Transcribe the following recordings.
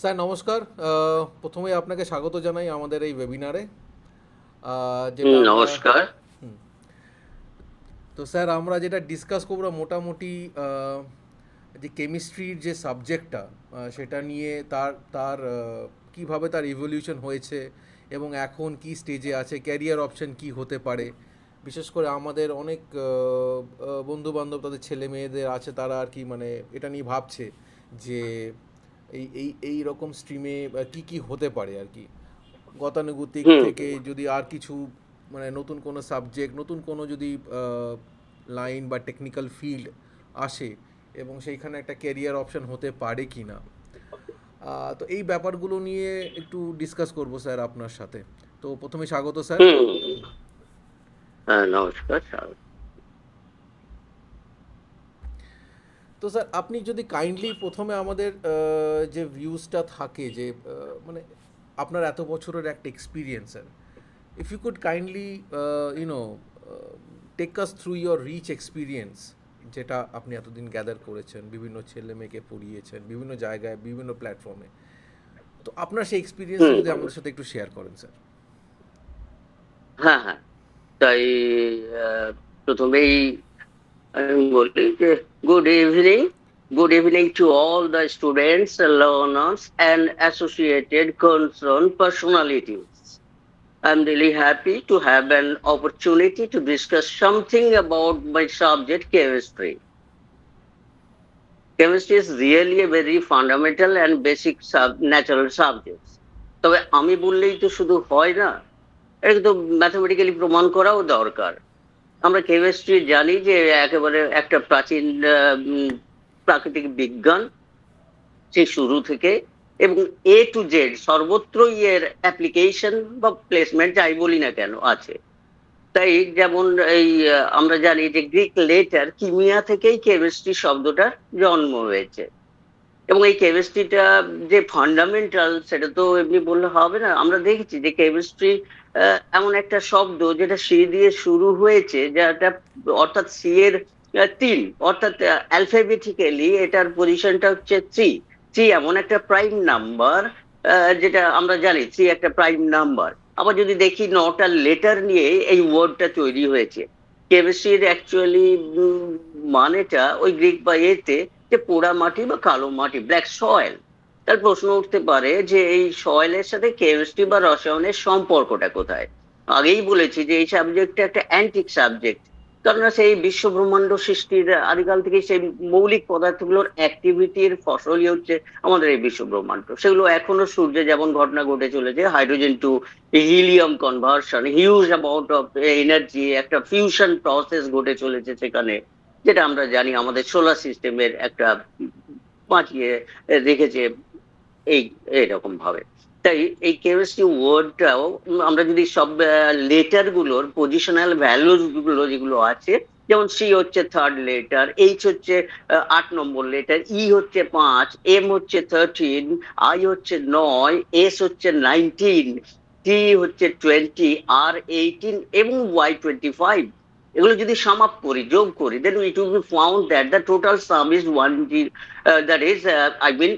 Sir নমস্কার। প্রথমেই আপনাকে স্বাগত জানাই আমাদের এই ওয়েবিনারে। যেটা আমরা নমস্কার। হুম, তো স্যার আমরা যেটা ডিসকাস করবো মোটামুটি যে কেমিস্ট্রির যে সাবজেক্টটা সেটা নিয়ে তার তার কীভাবে তার ইভলিউশন হয়েছে এবং এখন কি স্টেজে আছে, ক্যারিয়ার অপশন কি হতে পারে। বিশেষ করে আমাদের অনেক বন্ধু বান্ধব তাদের ছেলে মেয়েদের আছে, তারা আর কি মানে এটা নিয়ে ভাবছে যে এই রকম স্ট্রিমে কি কি হতে পারে আর কি, গতানুগতিক হুম থেকে যদি আর কিছু মানে নতুন কোনো সাবজেক্ট, নতুন কোনো যদি লাইন বা টেকনিক্যাল ফিল্ড আসে এবং সেইখানে একটা ক্যারিয়ার অপশন হতে পারে কি না। তো এই ব্যাপারগুলো নিয়ে একটু ডিসকাস করব স্যার আপনার সাথে। তো প্রথমে স্বাগত স্যার। হুম নমস্কার, স্বাগত। তো স্যার আপনি যদি কাইন্ডলি প্রথমে আমাদের যে ভিউজটা থাকে যে মানে আপনার এত বছরের একটা experience sir, if you could kindly take us through your rich experience, যেটা আপনি এতদিন গ্যাদার করেছেন, বিভিন্ন ছেলে মেয়েকে পড়িয়েছেন বিভিন্ন জায়গায় বিভিন্ন প্ল্যাটফর্মে, তো আপনার সেই এক্সপিরিয়েন্সটা হুম যদি আমাদের সাথে একটু শেয়ার করেন স্যার। হ্যাঁ, হ্যাঁ। তাই প্রথমেই আমি বলি যে good evening, good evening to all the students, learners and associated concern personalities. I'm really happy to have an opportunity to discuss something about my subject, chemistry. Chemistry is really a very fundamental and basic natural subject. তবে আমি বললেই তো শুধু হয় না, এটা তো mathematically প্রমাণ করাও দরকার। আমরা কেমিস্ট্রি জানি যে একেবারে একটা প্রাচীন প্রাকৃতিক বিজ্ঞান, সেই শুরু থেকে, এবং টু জেড সর্বত্রই এর অ্যাপ্লিকেশন বা প্লেসমেন্ট যাই বলি না কেন আছে। তাই যেমন এই আমরা জানি যে গ্রিক লেটার কিমিয়া থেকেই কেমিস্ট্রি শব্দটার জন্ম হয়েছে। এবং এই কেমিস্ট্রিটা যে ফান্ডামেন্টাল সেটা তো এমনি বললে হবে না। আমরা দেখেছি যে কেমিস্ট্রি এমন একটা শব্দ যেটা সি দিয়ে শুরু হয়েছে, যেটা অর্থাৎ সি এর তিন, অর্থাৎ অ্যালফাবেটিক্যালি এটার পজিশনটা হচ্ছে থ্রি। থ্রি এমন একটা প্রাইম নাম্বার, যেটা আমরা জানি থ্রি একটা প্রাইম নাম্বার। আবার যদি দেখি নটা লেটার নিয়ে এই ওয়ার্ডটা তৈরি হয়েছে। কেমিস্ট্রির অ্যাকচুয়ালি মানেটা ওই গ্রিক বা এতে যে পোড়া মাটি বা কালো মাটি, ব্ল্যাক সয়েল। তার প্রশ্ন উঠতে পারে যে এই সয়েলের সাথে কেমিস্ট্রি বা রসায়নের সম্পর্কটা কোথায়। আগেই বলেছি যে এই সাবজেক্টটা একটা অ্যান্টিক সাবজেক্ট, কেননা সেই বিশ্ব ব্রহ্মাণ্ড সৃষ্টির আদিকাল থেকে সেই মৌলিক পদার্থগুলোর অ্যাক্টিভিটির ফসলই হচ্ছে আমাদের এই বিশ্ব ব্রহ্মাণ্ড। সেগুলো এখনো সূর্যে যেমন ঘটনা ঘটে চলেছে, hydrogen to helium conversion, huge amount of energy, একটা ফিউশন প্রসেস ঘটে চলেছে সেখানে, যেটা আমরা জানি আমাদের সোলার সিস্টেমের একটা বাঁচিয়ে রেখেছে এই এরকম ভাবে। তাই এই কেমিস্ট্রি ওয়ার্ডটাও আমরা যদি সব লেটার গুলোর পজিশনাল ভ্যালুজ গুলো যেগুলো আছে, যেমন সি হচ্ছে থার্ড লেটার, এইচ হচ্ছে 8 নম্বর লেটার, ই হচ্ছে 5, এম হচ্ছে 13, আই হচ্ছে 9, এস হচ্ছে 19, টি হচ্ছে 20, আর 18 এবং ওয়াই 25। এগুলো যদি সাম আপ করি, যোগ করি, then it will be found that the total sum is one, that is I mean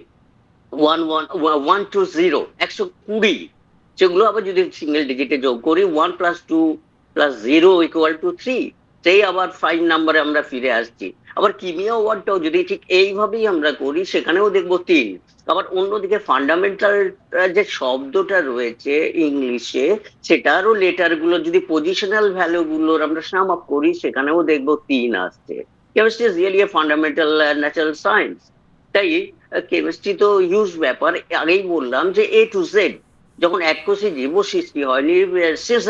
120, 120। সেগুলো আবার যদি সিঙ্গেল ডিজিটে যোগ করি, 1+2+0 = 3, সেই আবার 5 নাম্বারে আমরা ফিরে আসছি। আবার কিমিয়া ওয়ার্ডটাও যদি ঠিক এইভাবেই আমরা করি, সেখানেও দেখবো 3। আবার অন্যদিকে ফান্ডামেন্টাল যে শব্দটা রয়েছে ইংলিশে, সেটারও লেটার গুলো যদি পজিশনাল ভ্যালু গুলোর আমরা সাম আপ করি, সেখানেও দেখবো 3 আসছে। Chemistry is really a fundamental natural science. তাই কেমিস্ট্রি তো হিউজ ব্যাপার। আগেই বললাম যে টু জেড, যখন এককোষী জীব সৃষ্টি হয়নি, সিন্স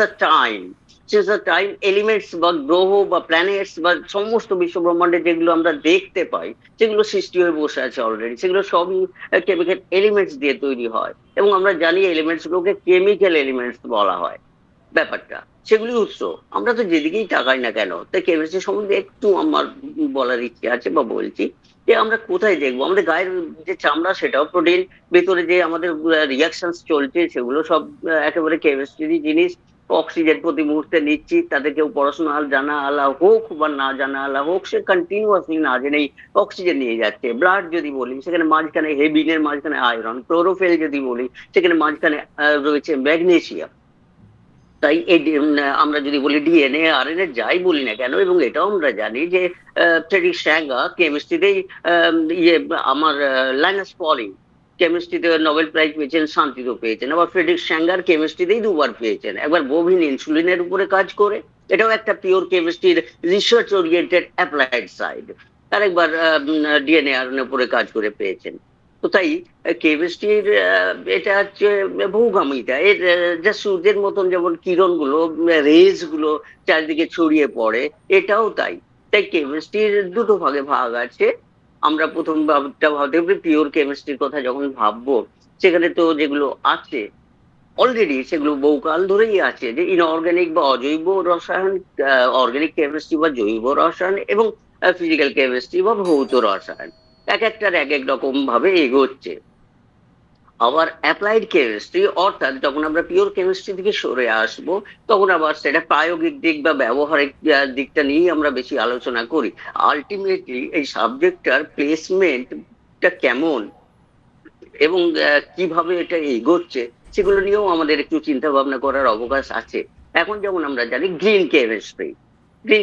দ্য টাইম এলিমেন্টস বা গ্রহ বা প্ল্যানেটস বা সমস্ত বিশ্ব ব্রহ্মাণ্ডে যেগুলো আমরা দেখতে পাই, সেগুলো সৃষ্টি হয়ে বসে আছে অলরেডি। সেগুলো সবই কেমিক্যাল এলিমেন্টস দিয়ে তৈরি হয়, এবং আমরা জানি এলিমেন্টস গুলোকে কেমিক্যাল এলিমেন্টস বলা হয়। ব্যাপারটা সেগুলি উৎস, আমরা তো যেদিকেই তাকাই না কেন। তাই কেমিস্ট্রি সম্বন্ধে একটু আমার বলার ইচ্ছে আছে বা বলছি, যে আমরা কোথায় দেখবো আমাদের গায়ের যে চামড়া সেটাও প্রোটিন, ভেতরে যে আমাদের রিয়াকশন চলছে সেগুলো সব একেবারে কেমিস্ট্রি জিনিস। অক্সিজেন প্রতি মুহূর্তে নিচ্ছি, তাদের কেউ পড়াশোনা জানা আলা হোক বা না জানা আলা হোক, সে কন্টিনিউয়াসলি না জেনেই অক্সিজেন নিয়ে যাচ্ছে। ব্লাড যদি বলি, সেখানে মাঝখানে হেবিনের মাঝখানে আয়রন, ক্লোরোফিল যদি বলি, সেখানে মাঝখানে রয়েছে ম্যাগনেসিয়াম। তাই আমরা যদি বলি ডিএনএ আরএনএ যাই বলি না কেন, এবং এটাও আমরা জানি যে ফ্রেডরিক স্যাঙ্গার কেমিস্ট্রিতেই ইয়ে আমার লাইনাস পলিং কেমিস্ট্রিতে নোবেল প্রাইজ পেয়েছেন, শান্তিতেও পেয়েছেন। আবার ফ্রেডরিক স্যাঙ্গার কেমিস্ট্রিতেই দুবার পেয়েছেন, একবার বোভিন ইনসুলিনের উপরে কাজ করে, এটাও একটা পিওর কেমিস্ট্রির রিসার্চ ওরিয়েন্টেড অ্যাপ্লাইড সাইড, আরেকবার ডিএনএ আরএনএ উপরে কাজ করে পেয়েছেন। তো তাই কেমিস্ট্রির এটা হচ্ছে বহুগামিতা। এর যা সূর্যের মতন যেমন কিরণগুলো, রেজ গুলো চারিদিকে ছড়িয়ে পড়ে, এটাও তাই। তাই কেমিস্ট্রির দুটো ভাগে ভাগ আছে। আমরা প্রথম ভাবটা ভাবতে পারি পিওর কেমিস্ট্রির কথা যখন ভাববো, সেখানে তো যেগুলো আছে অলরেডি সেগুলো বহুকাল ধরেই আছে, যে ইনঅর্গানিক বা অজৈব রসায়ন, অর্গানিক কেমিস্ট্রি বা জৈব রসায়ন, এবং ফিজিক্যাল কেমিস্ট্রি বা ভৌত রসায়ন, এক একটার এক এক রকম ভাবে এগোচ্ছে। আবার অ্যাপ্লাইড কেমিস্ট্রি, অর্থাৎ যখন আমরা পিওর কেমিস্ট্রি থেকে সরে আসব, তখন আবার সেটা প্রায়োগিক দিক বা ব্যবহারিক দিকটা নিয়েই আমরা বেশি আলোচনা করি। আলটিমেটলি এই সাবজেক্টটার প্লেসমেন্টটা কেমন এবং কিভাবে এটা এগোচ্ছে, সেগুলো নিয়েও আমাদের একটু চিন্তা ভাবনা করার অবকাশ আছে। এখন যেমন আমরা জানি গ্রিন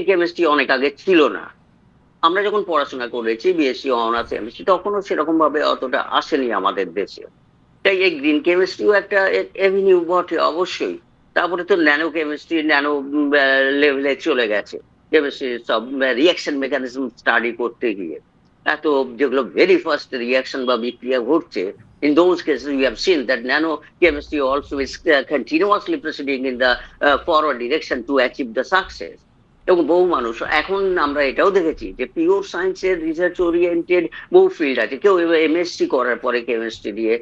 কেমিস্ট্রি অনেক আগে ছিল না। আমরা যখন পড়াশোনা করেছি বিএসসি অনার্স এমএসসি, তখনও সেরকম ভাবে অতটা আসেনি আমাদের দেশে। তাই এই গ্রিন কেমিস্ট্রিও একটা এভিনিউ বটে অবশ্যই। তারপরে তো ন্যানো কেমিস্ট্রি ন্যানো লেভেলে চলে গেছে, কেমিস্ট্রি সব রিয়াকশন মেকানিজম স্টাডি করতে গিয়ে এত যেগুলো ভেরি ফার্স্ট রিয়াকশন বা বিক্রিয়া ঘটছে, in those cases we have seen that nano chemistry also is continuously proceeding in the forward direction to achieve the success. এবং বহু মানুষ এখন আমরা এটাও দেখেছি যে পিওর সায়েন্সের রিসার্চ ওরিয়েন্টেড বহু ফিল্ড আছে। কেউ এমএসসি করার পরে কেমিস্ট্রি দিয়ে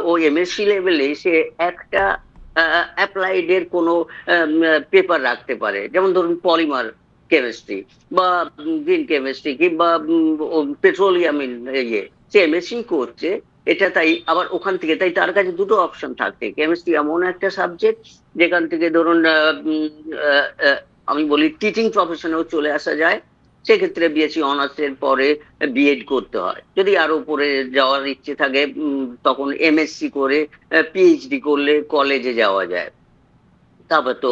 ও এমএসসি লেভেলে সে একটা অ্যাপ্লাইড এর কোনো পেপার রাখতে পারে, যেমন ধরুন পলিমার কেমিস্ট্রি বা গ্রিন কেমিস্ট্রি কিংবা পেট্রোলিয়াম ইয়ে, সে এমএসসি করছে। এটা তাই আবার ওখান থেকে তাই তার কাছে দুটো অপশন থাকছে। কেমিস্ট্রি এমন একটা সাবজেক্ট যেখান থেকে ধরুন আমি বলি টিচিং প্রফেশনেও চলে আসা যায়। সেক্ষেত্রে বিএসসি অনার্স এর পরে বিএড করতে হয়। যদি আরো উপরে যাওয়ার ইচ্ছে থাকে তখন এমএসসি করে পিএইচডি করলে কলেজে যাওয়া যায়। তারপর তো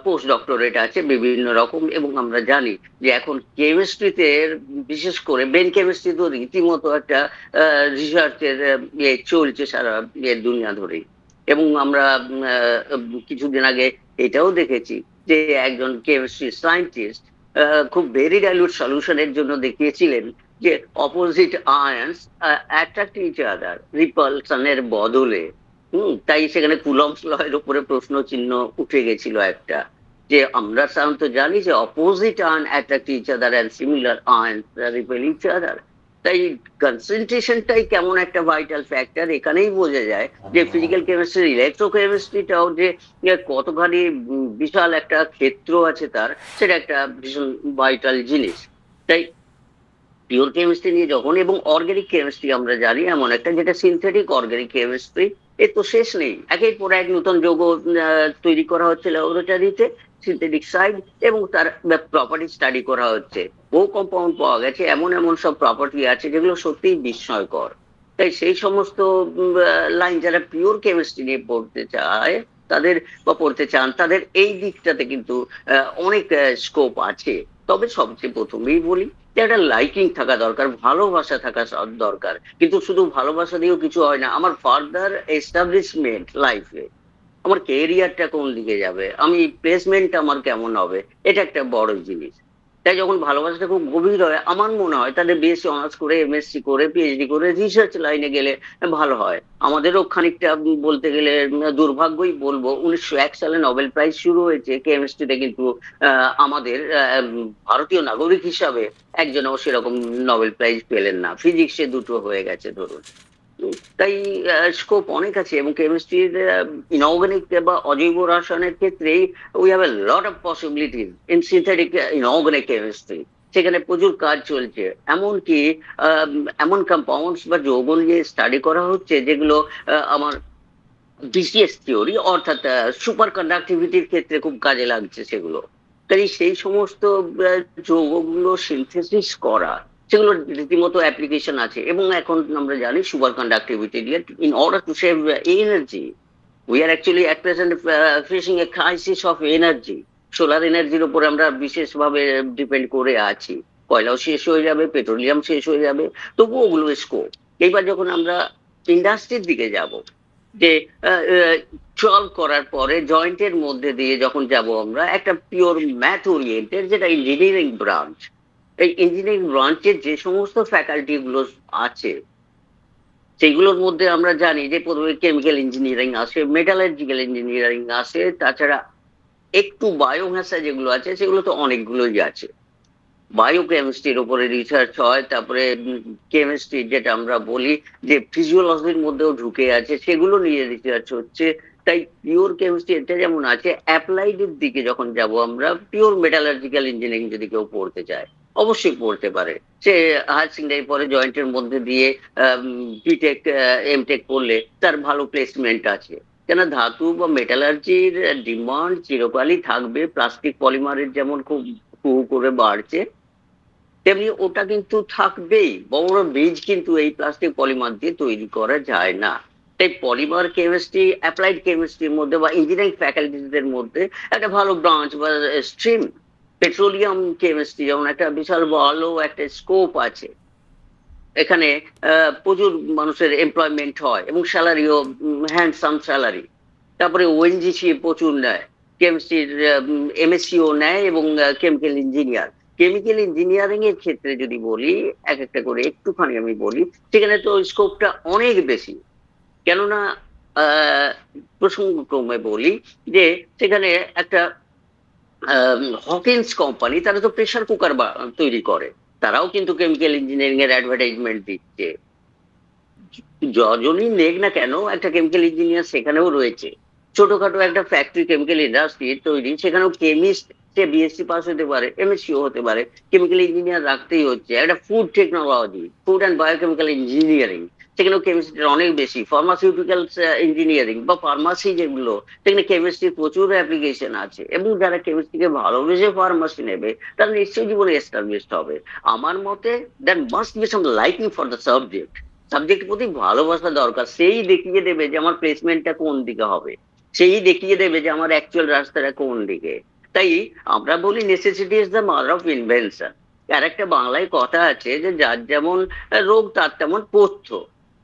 পোস্ট ডক্টরেট আছে বিভিন্ন রকম, এবং আমরা জানি যে এখন কেমিস্ট্রিতে বিশেষ করে ব্রেন কেমিস্ট্রি তো রীতিমতো একটা রিসার্চের ইয়ে চলছে সারা দুনিয়া ধরেই। এবং আমরা কিছুদিন আগে এটাও দেখেছি যে একজন কেমিস্ট্রি সায়েন্টিস্ট খুব ভেরি ডাইলিউট সলিউশনের জন্য দেখিয়েছিলেন যে opposite ions attract each other রিপালশনের বদলে। তাই সেখানে কুলম্বস লয়ের উপরে প্রশ্ন চিহ্ন উঠে গেছিল একটা, যে আমরা সাধারণত জানি যে opposite ion attract each other and similar ion repel each other. তাই কনসেন্ট্রেশনটাই কেমন একটা ভাইটাল ফ্যাক্টর এখানেই বোঝা যায় যে ফিজিক্যাল কেমিস্ট্রি ইলেকট্রোকেমিস্ট্রিটাও যে কতখানি বিশাল একটা ক্ষেত্র আছে তার, সেটা একটা ভীষণ ভাইটাল জিনিস। তাই পিওর কেমিস্ট্রি নিয়ে যখন, এবং অর্গানিক কেমিস্ট্রি আমরা জানি এমন একটা যেটা সিনথেটিক অর্গানিক কেমিস্ট্রি, এর তো শেষ নেই। একের পর এক নতুন যৌগ তৈরি করা হচ্ছে ল্যাবরেটরিতে, সিনথেটিক সাইড, এবং তার প্রপার্টি স্টাডি করা হচ্ছে। বহু কম্পাউন্ড পাওয়া গেছে, এমন এমন সব প্রপার্টি আছে যেগুলো সত্যিই বিস্ময়কর। তাই সেই সমস্ত লাইন যারা পিওর কেমিস্ট্রি নিয়ে পড়তে চায় তাদের বা পড়তে চান, তাদের এই দিকটাতে কিন্তু অনেক স্কোপ আছে। তবে সবচেয়ে প্রথমেই বলি যে একটা লাইকিং থাকা দরকার, ভালোবাসা থাকা দরকার। কিন্তু শুধু ভালোবাসা দিয়েও কিছু হয় না। আমার ফার্দার এস্টাবলিশমেন্ট লাইফে, আমার কেরিয়ারটা কোন দিকে যাবে, আমি প্লেসমেন্ট আমার কেমন হবে, এটা একটা বড় জিনিস। তাই যখন ভালোবাসাটা খুব গভীর হয়, আমার মনে হয় তাদের বিএসসি অনার্স করে এমএসসি করে পিএইচডি করে রিসার্চ লাইনে গেলে ভালো হয়। আমাদেরও খানিকটা বলতে গেলে দুর্ভাগ্যই বলবো, 1901 সালে নোবেল প্রাইজ শুরু হয়েছে কেমিস্ট্রিতে, কিন্তু আমাদের ভারতীয় নাগরিক হিসাবে একজনও সেরকম নোবেল প্রাইজ পেলেন না। ফিজিক্সে দুটো হয়ে গেছে ধরুন। তাই স্কোপ অনেক আছে, এবং কেমিস্ট্রির ইনঅর্গানিক বা অজৈব রসায়নের ক্ষেত্রেই we have a lot of possibilities in synthetic inorganic chemistry. সেখানে প্রচুর কাজ চলছে। এমনকি এমন কম্পাউন্ডস বা যৌগ নিয়ে স্টাডি করা হচ্ছে যেগুলো আমার বিসিএস থিওরি, অর্থাৎ সুপার কন্ডাক্টিভিটির ক্ষেত্রে খুব কাজে লাগছে সেগুলো। কাজেই সেই সমস্ত যৌগগুলো সিনথেসিস করা, সেগুলো রীতিমতো অ্যাপ্লিকেশন আছে। এবং এখন আমরা জানি সুপার কন্ডাক্টিভিটি দিয়ে in order to save energy, we are actually at present facing A crisis of energy. Solar এনার্জির উপর আমরা বিশেষভাবে ডিপেন্ড করে আছি। কয়লাও শেষ হয়ে যাবে, পেট্রোলিয়াম শেষ হয়ে যাবে, তবুও ওগুলো স্কোপ। এইবার যখন আমরা ইন্ডাস্ট্রির দিকে যাব, যে সলভ করার পরে জয়েন্টের মধ্যে দিয়ে যখন যাব আমরা একটা পিওর ম্যাথ ওরিয়েন্টেড, যেটা ইঞ্জিনিয়ারিং ব্রাঞ্চ, এই ইঞ্জিনিয়ারিং ব্রাঞ্চের যে সমস্ত ফ্যাকাল্টি গুলো আছে, সেইগুলোর মধ্যে আমরা জানি যে প্রথমে কেমিক্যাল ইঞ্জিনিয়ারিং আসে, মেটালার্জিক্যাল ইঞ্জিনিয়ারিং আসে, তাছাড়া একটু বায়োভাষা যেগুলো আছে সেগুলো তো অনেকগুলোই আছে। বায়োকেমিস্ট্রির উপরে রিসার্চ হয়, তারপরে কেমিস্ট্রি যেটা আমরা বলি যে ফিজিওলজির মধ্যেও ঢুকে আছে, সেগুলো নিয়ে রিসার্চ হচ্ছে। তাই পিওর কেমিস্ট্রি এটা যেমন আছে, অ্যাপ্লাইড এর দিকে যখন যাব আমরা, পিওর মেটালার্জিক্যাল ইঞ্জিনিয়ারিং যদি কেউ পড়তে চায় অবশ্যই পড়তে পারে। সে হায়ার সেকেন্ডারি পরে জয়েন্টের মধ্যে দিয়ে বিটেক এমটেক করলে তার ভালো প্লেসমেন্ট আছে। কেন, ধাতু বা মেটালার্জির ডিমান্ড চিরকালই থাকবে। প্লাস্টিক পলিমারের যেমন খুব হু হু করে বাড়ছে, তেমনি ওটা কিন্তু থাকবেই। বড় বড় ব্রিজ কিন্তু এই প্লাস্টিক পলিমার দিয়ে তৈরি করা যায় না। তাই পলিমার কেমিস্ট্রি অ্যাপ্লাইড কেমিস্ট্রির মধ্যে বা ইঞ্জিনিয়ারিং ফ্যাকাল্টিদের মধ্যে একটা ভালো ব্রাঞ্চ বা স্ট্রিম। পেট্রোলিয়াম কেমিস্ট্রি যেমন একটা বিশাল ভালো একটা স্কোপ আছে। এখানে প্রচুর মানুষের এমপ্লয়মেন্ট হয় এবং স্যালারিও হ্যান্ডসাম স্যালারি। তারপরে ওএনজিসি প্রচুর নেয়, কেমিস্ট্রির এমএসসিও নেয়, এবং কেমিক্যাল ইঞ্জিনিয়ার। কেমিক্যাল ইঞ্জিনিয়ারিং এর ক্ষেত্রে যদি বলি, এক একটা করে একটুখানি আমি বলি, সেখানে তো স্কোপটা অনেক বেশি। কেননা আহ, প্রসঙ্গক্রমে বলি যে সেখানে একটা হকিন্স কোম্পানি, তারা তো প্রেসার কুকার তৈরি করে, তারাও কিন্তু কেমিক্যাল ইঞ্জিনিয়ারিং এর অ্যাডভার্টাইজমেন্ট দিচ্ছে। যজনই নেক না কেন, একটা কেমিক্যাল ইঞ্জিনিয়ার সেখানেও রয়েছে। ছোটখাটো একটা ফ্যাক্টরি, কেমিক্যাল ইন্ডাস্ট্রি তৈরি, সেখানেও কেমিস্ট, সে বিএসসি পাস হতে পারে, এমএসসিও হতে পারে, কেমিক্যাল ইঞ্জিনিয়ার রাখতেই হচ্ছে। একটা food technology, food and biochemical engineering, সেখানেও কেমিস্ট্রির অনেক বেশি। ফার্মাসিউটিক্যাল ইঞ্জিনিয়ারিং বা ফার্মাসি যেগুলো, সেখানে কেমিস্ট্রির প্রচুর অ্যাপ্লিকেশন আছে। এবং যারা কেমিস্ট্রিকে ভালোবেসে ফার্মাসি নেবে, তারা নিশ্চয়ই জীবনে এস্টাবলিশড হবে। আমার মতে that must be some liking for the subject. সাবজেক্টের প্রতি ভালোবাসা দরকার। সেই দেখিয়ে দেবে যে আমার প্লেসমেন্টটা কোন দিকে হবে, সেই দেখিয়ে দেবে যে আমার অ্যাকচুয়াল রাস্তাটা কোন দিকে। তাই আমরা বলি necessity is the mother of invention. আর একটা বাংলায় কথা আছে যে যার যেমন রোগ তার তেমন পথ্য,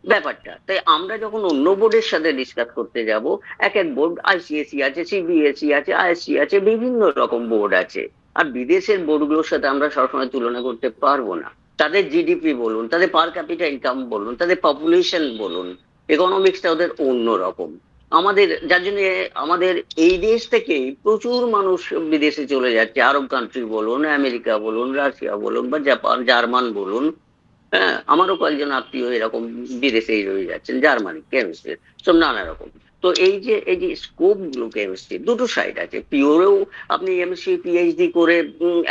ব্যাপারটা। তাই আমরা যখন অন্য বোর্ডের সাথে ডিসকাস করতে যাব, এক এক বোর্ড, আইসিএসসি আছে, সিবিএসই আছে, আইএসসি আছে, বিভিন্ন রকম বোর্ড আছে। আর বিদেশের বোর্ডগুলোর সাথে আমরা সবসময় তুলনা করতে পারবো না। তাদের জিডিপি বলুন, তাদের পার ক্যাপিটা ইনকাম বলুন, তাদের পপুলেশন বলুন, ইকোনমিক্সটা ওদের অন্যরকম। আমাদের যার জন্য আমাদের এই দেশ থেকে প্রচুর মানুষ বিদেশে চলে যাচ্ছে। আরব কান্ট্রি বলুন, আমেরিকা বলুন, রাশিয়া বলুন, বা জাপান, জার্মান বলুন। হ্যাঁ, আমারও কয়েকজন আত্মীয় এরকম বিদেশেই রয়ে যাচ্ছেন, জার্মানি, কেমিস্ট্রি, সব নানা রকম। তো এই যে স্কোপ গুলো, কেমিস্ট্রি দুটো সাইড আছে। পিওরেও আপনি এমএসসি পিএইচডি করে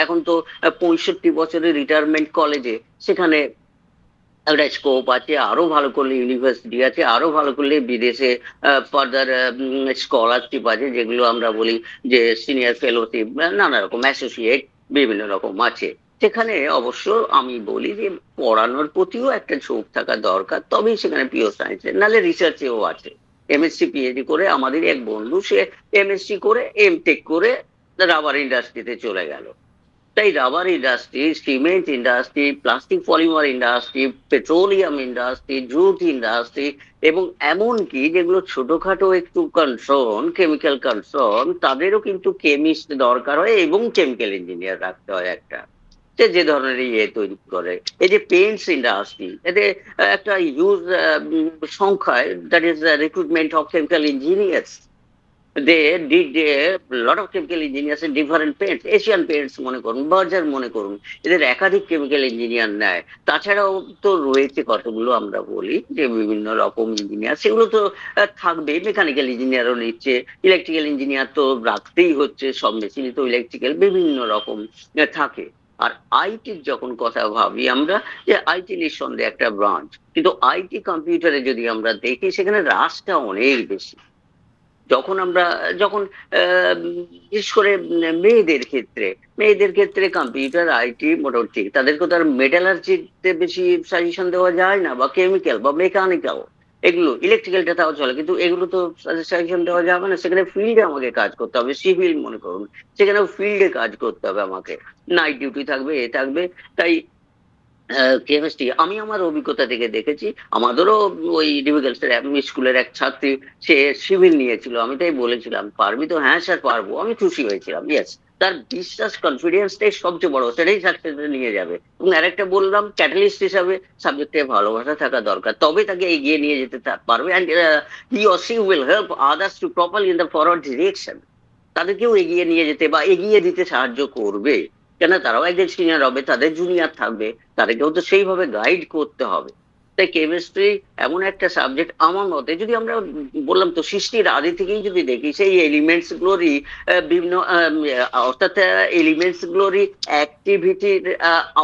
এখন তো 65 বছরের রিটায়ারমেন্ট কলেজে, সেখানে একটা স্কোপ আছে। আরো ভালো করলে ইউনিভার্সিটি আছে, আরো ভালো করলে বিদেশে ফার্দার স্কলারশিপ আছে, যেগুলো আমরা বলি যে সিনিয়র ফেলোশিপ, নানা রকম অ্যাসোসিয়েট বিভিন্ন রকম আছে। সেখানে অবশ্য আমি বলি যে পড়ানোর প্রতিও একটা ঝোঁক থাকা দরকার, তবেই সেখানে পিওর সায়েন্স, নাহলে রিসার্চেও আছে। এমএসসি পিএইচডি করে আমাদের এক বন্ধু, সে এমএসসি করে এমটেক করে রাবার ইন্ডাস্ট্রিতে চলে গেল। তাই rubber industry, cement industry, plastic polymer industry, petroleum industry, jute industry, এবং এমনকি যেগুলো ছোটখাটো একটু কনসার্ন, কেমিক্যাল কনসার্ন, তাদেরও কিন্তু কেমিস্ট দরকার হয় এবং কেমিক্যাল ইঞ্জিনিয়ার রাখতে হয় একটা। সে যে ধরনের ইয়ে তৈরি করে। এই যে পেন্টস ইন্ডাস্ট্রি, এতে একটা হিউজ সংখ্যায়, that is recruitment of chemical engineers. they did a lot of chemical engineers in different paints, Asian paints মনে করুন, বার্জার মনে করুন, এদের একাধিক কেমিক্যাল ইঞ্জিনিয়ার নেয়। তাছাড়াও তো রয়েছে কতগুলো আমরা বলি যে বিভিন্ন রকম ইঞ্জিনিয়ার, সেগুলো তো থাকবে। মেকানিক্যাল ইঞ্জিনিয়ারও নিচ্ছে, ইলেকট্রিক্যাল ইঞ্জিনিয়ার তো রাখতেই হচ্ছে, সব মেশিনই তো ইলেকট্রিক্যাল, বিভিন্ন রকম থাকে। আর আইটির যখন কথা ভাবি আমরা, যে আইটি নিঃসন্দেহে একটা ব্রাঞ্চ, কিন্তু আইটি কম্পিউটারে যদি আমরা দেখি, সেখানে রাশটা অনেক বেশি। যখন আমরা যখন বিশেষ করে মেয়েদের ক্ষেত্রে কম্পিউটার আইটি মোটামুটি ঠিক, তাদেরকে তো আর মেটালার্জিতে বেশি সাজেশন দেওয়া যায় না, বা কেমিক্যাল বা মেকানিক্যাল, এগুলো ইলেকট্রিক্যালটা তাও চলে, কিন্তু এগুলো তো সাজেশন দেওয়া যাবে না, সেখানে ফিল্ডে আমাকে কাজ করতে হবে, সিভিল মনে করুন, সেখানেও ফিল্ডে কাজ করতে হবে আমাকে, নাইট ডিউটি থাকবে, এ থাকবে। তাই কেমিস্ট্রি আমি আমার অভিজ্ঞতা থেকে দেখেছি। আমাদেরও ওই ডিভিকালস স্কুলের এক ছাত্রী, সে সিভিল নিয়েছিল, আমি তাই বলেছিলাম পারবি তো, হ্যাঁ স্যার পারবো, আমি খুশি হয়েছিলাম, ইয়েস। তার বিশ্বাস, কনফিডেন্সটাই সবচেয়ে বড়, সেটাই সাকসেসে নিয়ে যাবে। এবং আরেকটা বললাম, ক্যাটালিস্ট হিসাবে সাবজেক্টে ভালোবাসা থাকা দরকার, তবে তাকে এগিয়ে নিয়ে যেতে পারবে, and he or she will help others to properly in the forward direction. তাদেরকেও এগিয়ে নিয়ে যেতে বা এগিয়ে দিতে সাহায্য করবে, কেন তারাও একজন সিনিয়র হবে, তাদের জুনিয়র থাকবে, তাদেরকেও তো সেইভাবে গাইড করতে হবে। তাই কেমিস্ট্রি এমন একটা সাবজেক্ট, আমার মতে যদি আমরা বললাম তো সৃষ্টির আদি থেকেই যদি দেখি, সেই এলিমেন্টস গুলোরই বিভিন্ন অর্থাৎ এলিমেন্টস গুলোরই অ্যাক্টিভিটির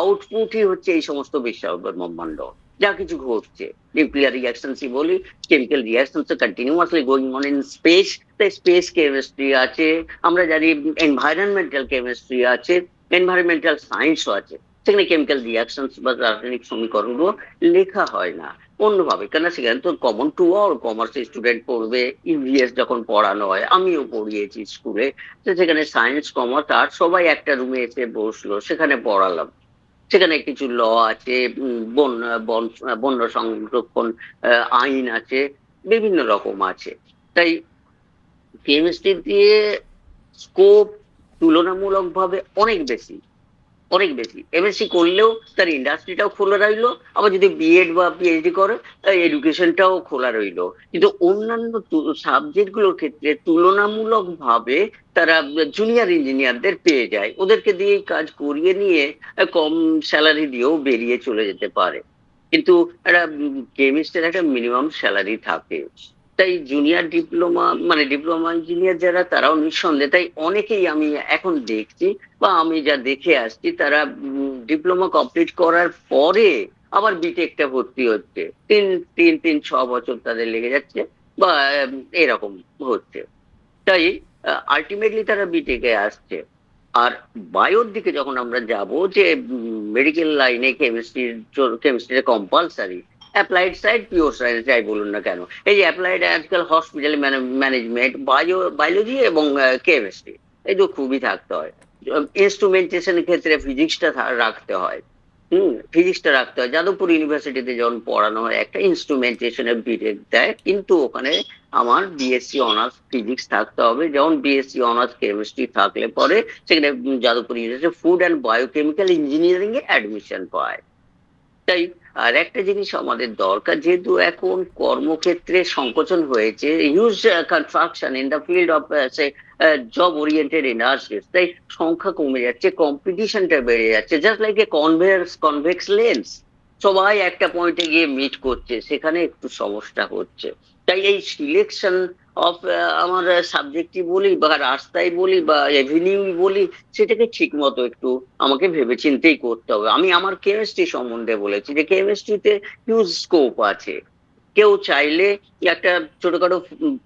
আউটপুটই হচ্ছে এই সমস্ত বিশ্ব ব্রহ্মাণ্ড, যা কিছু ঘটছে, নিউক্লিয়ার রিয়াকশনস বলি, chemical reactions continuously going on in space. তাই স্পেস কেমিস্ট্রি আছে, আমরা জানি এনভায়রনমেন্টাল কেমিস্ট্রি আছে, এনভায়রনমেন্টাল সায়েন্সও আছে, সেখানে কেমিক্যাল রিয়াকশনস বা রাসায়নিক সমীকরণগুলো লেখা হয় না, অন্যভাবে, কেন সেখানে তো common to all commerce student পড়বে, ইভিএস যখন পড়ানো হয়, আমিও পড়িয়েছি স্কুলে, তো সেখানে সায়েন্স কমার্স আর্টস সবাই একটা রুমে এসে বসলো, সেখানে পড়ালাম। সেখানে কিছু ল আছে, বন বন বন্য সংরক্ষণ আইন আছে, বিভিন্ন রকম আছে। তাই কেমিস্ট্রি দিয়ে স্কোপ তুলনামূলকভাবে অনেক বেশি, অনেক বেশি। এমএসসি করলেও তার ইন্ডাস্ট্রিটাও খোলা রইলো, আবার যদি বিএড বা পিএইচডি করে, এডুকেশনটাও খোলা রইলো। কিন্তু অন্যান্য সাবজেক্ট গুলোর ক্ষেত্রে তুলনামূলকভাবে তারা জুনিয়র ইঞ্জিনিয়ারদের পেয়ে যায়, ওদেরকে দিয়েই কাজ করিয়ে নিয়ে কম স্যালারি দিয়েও বেরিয়ে চলে যেতে পারে। কিন্তু একটা কেমিস্টের একটা মিনিমাম স্যালারি থাকে। তাই জুনিয়র ডিপ্লোমা মানে ডিপ্লোমা ইঞ্জিনিয়ার যারা, তারাও নিঃসন্দেহে, তাই অনেকেই আমি এখন দেখছি বা আমি যা দেখে আসছি, তারা ডিপ্লোমা কমপ্লিট করার পরে আবার বিটেকটা ভর্তি হচ্ছে, তিন তিন তিন 6 বছর তাদের লেগে যাচ্ছে, বা এরকম হচ্ছে। তাই আলটিমেটলি তারা বিটেকে আসছে। আর বায়োর দিকে যখন আমরা যাব, যে মেডিকেল লাইনে কেমিস্ট্রিটা compulsory, applied side pure science যাই বলুন না কেন, এই যে অ্যাপ্লাইড আজকাল হসপিটাল ম্যানেজমেন্ট, বায়োলজি এবং কেমিস্ট্রি, এই তো খুবই থাকতে হয়। ইনস্ট্রুমেন্টেশনের ক্ষেত্রে ফিজিক্সটা রাখতে হয়, ফিজিক্সটা রাখতে হয়। যাদবপুর ইউনিভার্সিটিতে যখন পড়ানো হয়, একটা ইনস্ট্রুমেন্টেশনের বিটেক দেয়, কিন্তু ওখানে আমার বিএসসি অনার্স ফিজিক্স থাকতে হবে, যেমন বিএসসি অনার্স কেমিস্ট্রি থাকলে পরে সেখানে Jadavpur university food and biochemical engineering A admission পায়। তাই আর একটা জিনিস আমাদের দরকার, যেহেতু এখন কর্মক্ষেত্রে সংকোচন হয়েছে, huge construction in the field of job oriented industries, তাই সংখ্যা কমে যাচ্ছে, কম্পিটিশনটা বেড়ে যাচ্ছে, just like a convex lens, সবাই একটা পয়েন্টে গিয়ে মিট করছে, সেখানে একটু সমস্যা হচ্ছে। তাই এই সিলেকশন অফ আমার সাবজেক্টই বলি বা রাস্তায় বলি বা এভিনিউ বলি, সেটাকে ঠিক মতো একটু আমাকে ভেবেচিন্তেই করতে হবে। আমি আমার কেমিস্ট্রি সম্বন্ধে বলেছি যে কেমিস্ট্রিতে হিউজ স্কোপ আছে। কেউ চাইলে একটা ছোটখাটো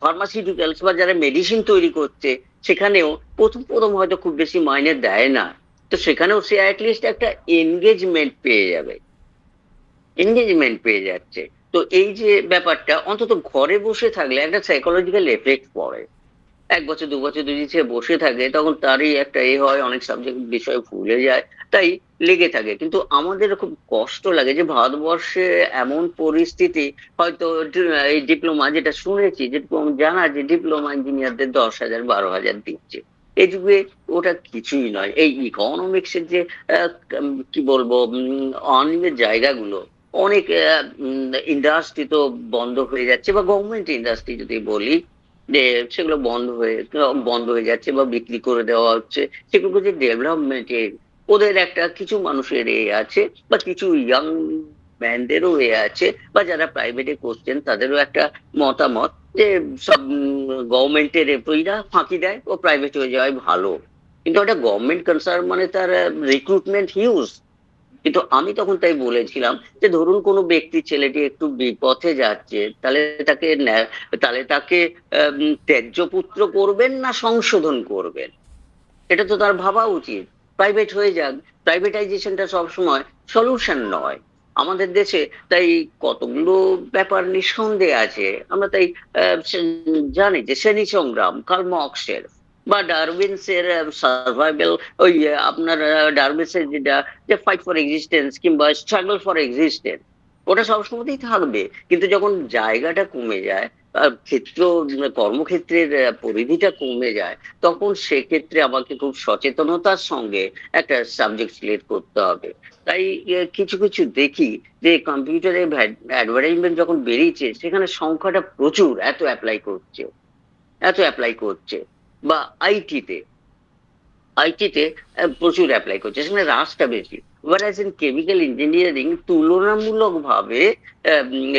ফার্মাসিউটিক্যালস বা যারা মেডিসিন তৈরি করছে, সেখানেও প্রথম প্রথম হয়তো খুব বেশি মাইনে দেয় না, তো সেখানেও সে অ্যাটলিস্ট একটা এনগেজমেন্ট পেয়ে যাবে, এনগেজমেন্ট পেয়ে যাচ্ছে। তো এই যে ব্যাপারটা, অন্তত ঘরে বসে থাকলে একটা সাইকোলজিক্যাল এফেক্ট পড়ে। 1 বছর 2 বছর যদি সে বসে থাকে, তখন তারই একটা হয়, অনেক সাবজেক্ট বিষয় ভুলে যায়, তাই লেগে থাকে। কিন্তু আমাদের খুব কষ্ট লাগে যে ভারতবর্ষে এমন পরিস্থিতি, হয়তো এই ডিপ্লোমা যেটা শুনেছি, যেরকম জানা, যে ডিপ্লোমা ইঞ্জিনিয়ারদের 10,000 12,000 দিচ্ছে। এই যুগে ওটা কিছুই নয়। এই ইকোনমিক্স এর যে কি বলবো, অনিমের জায়গাগুলো, অনেক ইন্ডাস্ট্রি তো বন্ধ হয়ে যাচ্ছে, বা গভর্নমেন্ট ইন্ডাস্ট্রি যদি বলি, যে সেগুলো বন্ধ হয়ে যাচ্ছে বা বিক্রি করে দেওয়া হচ্ছে। সেগুলো যে ডেভেলপমেন্টের, ওদের একটা কিছু মানুষের আছে, বা কিছু ইয়াং ম্যানদেরও আছে, বা যারা প্রাইভেটে করছেন তাদেরও একটা মতামত, যে সব গভর্নমেন্টের এমপ্লয়িরা ফাঁকি দেয়, ও প্রাইভেট হয়ে যাওয়াই ভালো। কিন্তু একটা গভর্নমেন্ট কনসার্ন মানে তার রিক্রুটমেন্ট হিউজ, কিন্তু আমি তখন তাই বলেছিলাম যে ধরুন কোনো ব্যক্তি, ছেলেটি একটু বিপথে যাচ্ছে, তাহলে তাকে ত্যায্য পুত্র করবেন না সংশোধন করবেন, এটা তো তার ভাবা উচিত। প্রাইভেট হয়ে যাক, প্রাইভেটাইজেশনটা সবসময় সলিউশন নয় আমাদের দেশে। তাই কতগুলো ব্যাপার নিঃসন্দেহে আছে। আমরা তাই জানি যে শ্রেণী সংগ্রাম, কার্ল মার্ক্সের বা ডারউইনসের সার্ভাইভাল, ওই আপনার ডারউইনসের যেটা, যে ফাইট ফর এক্সিস্টেন্স কিংবা স্ট্রাগল ফর এক্সিস্টেন্স, ওটা সবসময়তেই থাকবে। কিন্তু যখন জায়গাটা কমে যায়, ক্ষেত্র, কর্মক্ষেত্রের পরিধিটা কমে যায়, তখন সেক্ষেত্রে আমাকে খুব সচেতনতার সঙ্গে একটা সাবজেক্ট সিলেক্ট করতে হবে। তাই কিছু কিছু দেখি যে কম্পিউটারে অ্যাডভার্টাইজমেন্ট যখন বেরিয়েছে, সেখানে সংখ্যাটা প্রচুর, এত অ্যাপ্লাই করছে বা আইটিতে, আইটিতে প্রচুর অ্যাপ্লাই করছে, সেখানে রাশটা বেশি। whereas in কেমিক্যাল ইঞ্জিনিয়ারিং তুলনামূলকভাবে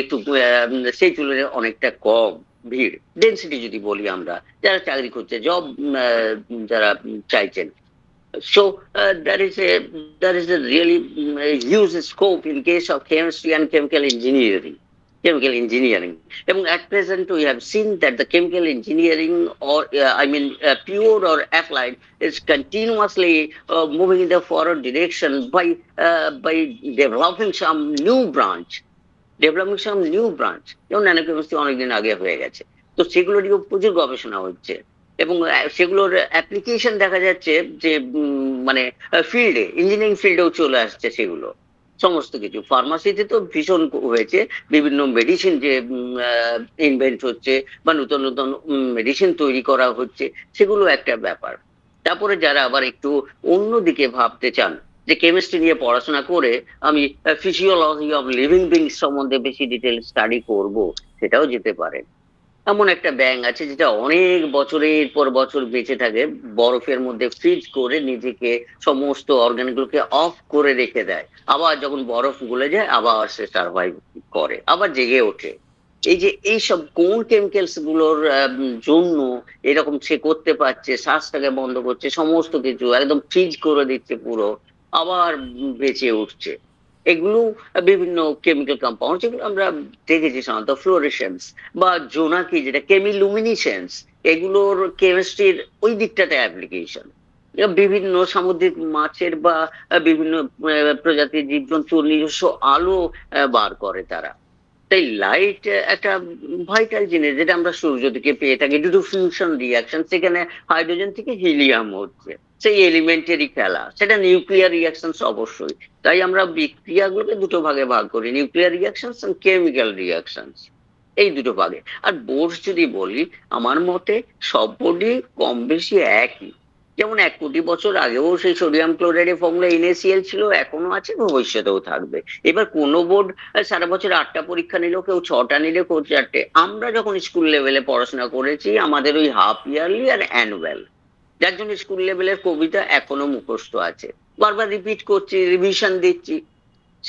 একটু সেই তুলনায় অনেকটা কম ভিড়, ডেন্সিটি যদি বলি আমরা, যারা চাকরি করছে, জব যারা চাইছেন। So there is a really a huge scope in case of chemistry and chemical engineering. এবং at present we have seen that the chemical engineering, or I mean pure or applied, is continuously moving in the forward direction by developing some new branch, যেমন nano chemistry অনেকদিন আগে হয়ে গেছে। তো সেগুলো নিয়েও প্রচুর গবেষণা হচ্ছে এবং সেগুলোর অ্যাপ্লিকেশন দেখা যাচ্ছে যে মানে ফিল্ডে, ইঞ্জিনিয়ারিং ফিল্ডেও চলে আসছে সেগুলো। সমস্ত কিছু ফার্মাসিতে তো ভীষণ হয়েছে, বিভিন্ন মেডিসিন যে ইনভেন্ট হচ্ছে বা নতুন নতুন মেডিসিন তৈরি করা হচ্ছে, সেগুলো একটা ব্যাপার। তারপরে যারা আবার একটু অন্যদিকে ভাবতে চান, যে কেমিস্ট্রি নিয়ে পড়াশোনা করে আমি ফিজিওলজি অফ লিভিং বিংস সম্বন্ধে বেশি ডিটেল স্টাডি করব, সেটাও যেতে পারে। এমন একটা ব্যাঙ আছে যেটা অনেক বছরের পর বছর বেঁচে থাকে, বরফের মধ্যে ফ্রিজ করে নিজেকে, সমস্ত অর্গানগুলোকে অফ করে রেখে দেয়, আবার যখন বরফ গলে যায় আবার সে সার্ভাইভ করে, আবার জেগে ওঠে। এই যে এইসব কোন কেমিক্যালস গুলোর জন্য এরকম সে করতে পারছে, শ্বাসটাকে বন্ধ করছে, সমস্ত কিছু একদম ফ্রিজ করে দিচ্ছে পুরো, আবার বেঁচে উঠছে, এগুলো বিভিন্ন কেমিক্যাল কম্পাউন্ড যেগুলো আমরা দেখেছি সাধারণত ফ্লোরেসেন্স বা জোনাকি, যেটা কেমিলুমিনিসেন্স, এগুলোর কেমিস্ট্রির ওই দিকটাতে অ্যাপ্লিকেশন। বিভিন্ন সামুদ্রিক মাছের বা বিভিন্ন প্রজাতির জীবজন্তুর নিজস্ব আলো বার করে তারা। তাই লাইট একটা ভাইটাল জিনিস, যেটা আমরা সূর্য থেকে পেয়ে থাকি ডিউ টু ফিউশন রিয়াকশন, সেখানে হাইড্রোজেন থেকে হিলিয়াম হচ্ছে, সেই এলিমেন্টারি খেলা, সেটা নিউক্লিয়ার রিয়াকশন অবশ্যই। তাই আমরা বিক্রিয়াগুলোকে দুটো ভাগে ভাগ করি, nuclear reaction and chemical reaction, এই দুটো ভাগে। আর বোর্ড যদি বলি, আমার মতে সব বোর্ডই কম বেশি একই। যেমন 1 কোটি বছর আগেও সেই সোডিয়াম ক্লোরাইডের ফর্মুলা NaCl ছিল, এখনো আছে, ভবিষ্যতেও থাকবে। এবার কোনো বোর্ড সারা বছর 8টা পরীক্ষা নিল, কেউ 6টা নিলে, কেউ 4টে। আমরা যখন স্কুল লেভেলে পড়াশোনা করেছি, আমাদের ওই হাফ ইয়ারলি আর অ্যানুয়াল, যার জন্য স্কুল লেভেলের কবিতা এখনো মুখস্থ আছে, বারবার রিপিট করছি, রিভিশন দিচ্ছি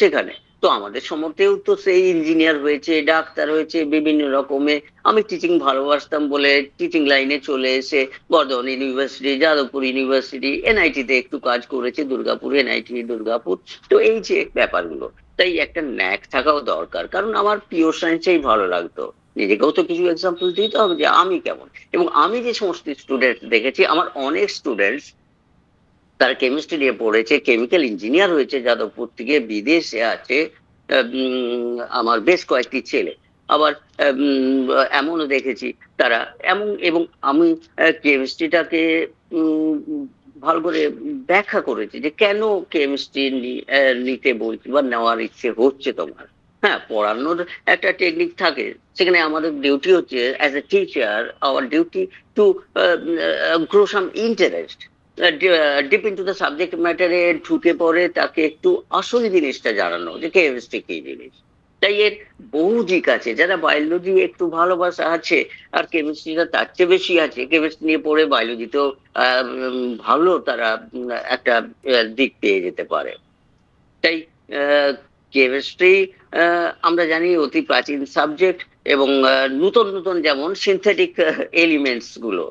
সেখানে। তো আমাদের সময়তেও তো সেই ইঞ্জিনিয়ার হয়েছে, ডাক্তার হয়েছে, বিভিন্ন রকমের। আমি টিচিং ভালোবাসতাম বলে টিচিং লাইনে চলে এসে Bardhaman university, Jadavpur university, NIT তে একটু কাজ করেছি, দুর্গাপুর NIT দুর্গাপুর। তো এই যে ব্যাপারগুলো, তাই একটা ন্যাক থাকাও দরকার, কারণ আমার পিওর সায়েন্সেই ভালো লাগতো। নিজেকেও তো কিছু এক্সাম্পল দিতে হবে যে আমি কেমন। এবং আমি যে সমস্ত স্টুডেন্ট দেখেছি, আমার অনেক স্টুডেন্টস তারা কেমিস্ট্রি নিয়ে পড়েছে, কেমিক্যাল ইঞ্জিনিয়ার হয়েছে, যাদবপুর থেকে বিদেশে আছে আমার বেশ কয়েকটি ছেলে। আবার এমনও দেখেছি তারা এমন, এবং আমি কেমিস্ট্রিটাকে ভালো করে ব্যাখ্যা করেছি যে কেন কেমিস্ট্রি নিতে বলছি বা নেওয়ার ইচ্ছে হচ্ছে তোমার। হ্যাঁ, পড়ানোর একটা টেকনিক থাকে, সেখানে আমাদের ডিউটি হচ্ছে as a teacher, our duty to grow some interest, deep into the subject ম্যাটারে ঢুকে পড়ে তাকে একটু আসল জিনিসটা জানানো যে কেমিস্ট্রি কি জিনিস। তাই এর বহু দিক আছে, যারা বায়োলজি একটু ভালোবাসা আছে আর কেমিস্ট্রিটা তার চেয়ে বেশি আছে, কেমিস্ট্রি নিয়ে পড়ে বায়োলজিতেও ভালো তারা একটা দিক পেয়ে যেতে পারে। তাই কেমিস্ট্রি আমরা জানি অতি প্রাচীন সাবজেক্ট, এবং নতুন নতুন যেমন সিনথেটিক এলিমেন্টস গুলো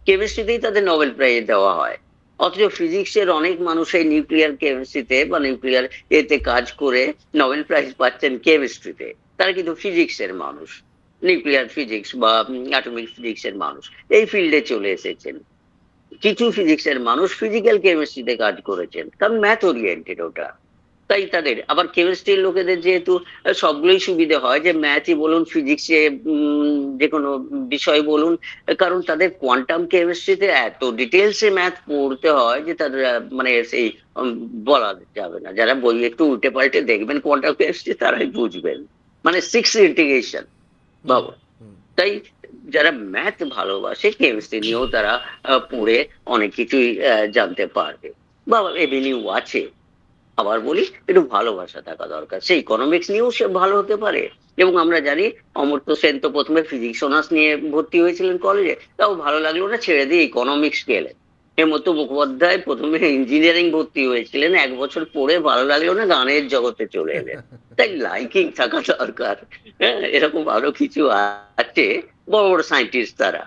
কেমিস্ট্রিতেই তাদের নোবেল প্রাইজ দেওয়া হয়। অথচ ফিজিক্সের অনেক মানুষ এই নিউক্লিয়ার কেমিস্ট্রিতে বা নিউক্লিয়ার এতে কাজ করে নোবেল প্রাইজ পাচ্ছেন কেমিস্ট্রিতে। তারা কিন্তু ফিজিক্সের মানুষ, নিউক্লিয়ার ফিজিক্স বা অ্যাটমিক ফিজিক্সের মানুষ, এই ফিল্ডে চলে এসেছেন। কিছু ফিজিক্সের মানুষ ফিজিক্যাল কেমিস্ট্রিতে কাজ করেছেন, কারণ ম্যাথ ওরিয়েন্টেড ওটা। তাই তাদের আবার কেমিস্ট্রির লোকেদের যেহেতু সবগুলোই সুবিধে হয়, যে ম্যাথই বলুন, ফিজিক্সে যে কোনো বিষয় বলুন, কারণ তাদের কোয়ান্টাম কেমিস্ট্রিতে এত ডিটেলসে ম্যাথ পড়তে হয় যে তাদের মানে সেই উম, বলা যাবে না। যারা বই একটু উল্টে পাল্টে দেখবেন কোয়ান্টাম কেমিস্ট্রি, তারাই বুঝবেন, মানে সিক্স ইন্টিগ্রেশন হুম, বাবা। হুম। তাই যারা ম্যাথ ভালোবাসে, কেমিস্ট্রি নিয়েও তারা পড়ে অনেক কিছুই জানতে পারবে। বাবা এভিনিউ আছে। আবার বলি, একটু ভালোবাসা থাকা দরকার, সে ইকোনমিক্স নিয়েও সে ভালো হতে পারে। এবং আমরা জানি অমর্ত্য সেন তো প্রথমে ফিজিক্স অনার্স নিয়ে ভর্তি হয়েছিলেন কলেজে, তাও ভালো লাগলো না, ছেড়ে দিয়ে ইকোনমিক্স গেলেন। হেমন্ত মুখোপাধ্যায় প্রথমে ইঞ্জিনিয়ারিং ভর্তি হয়েছিলেন, 1 বছর পরে ভালো লাগলো না, গানের জগতে চলে এলেন। তাই লাইকিং থাকা দরকার। হ্যাঁ, এরকম আরো কিছু আছে, বড় বড় সায়েন্টিস্ট তারা।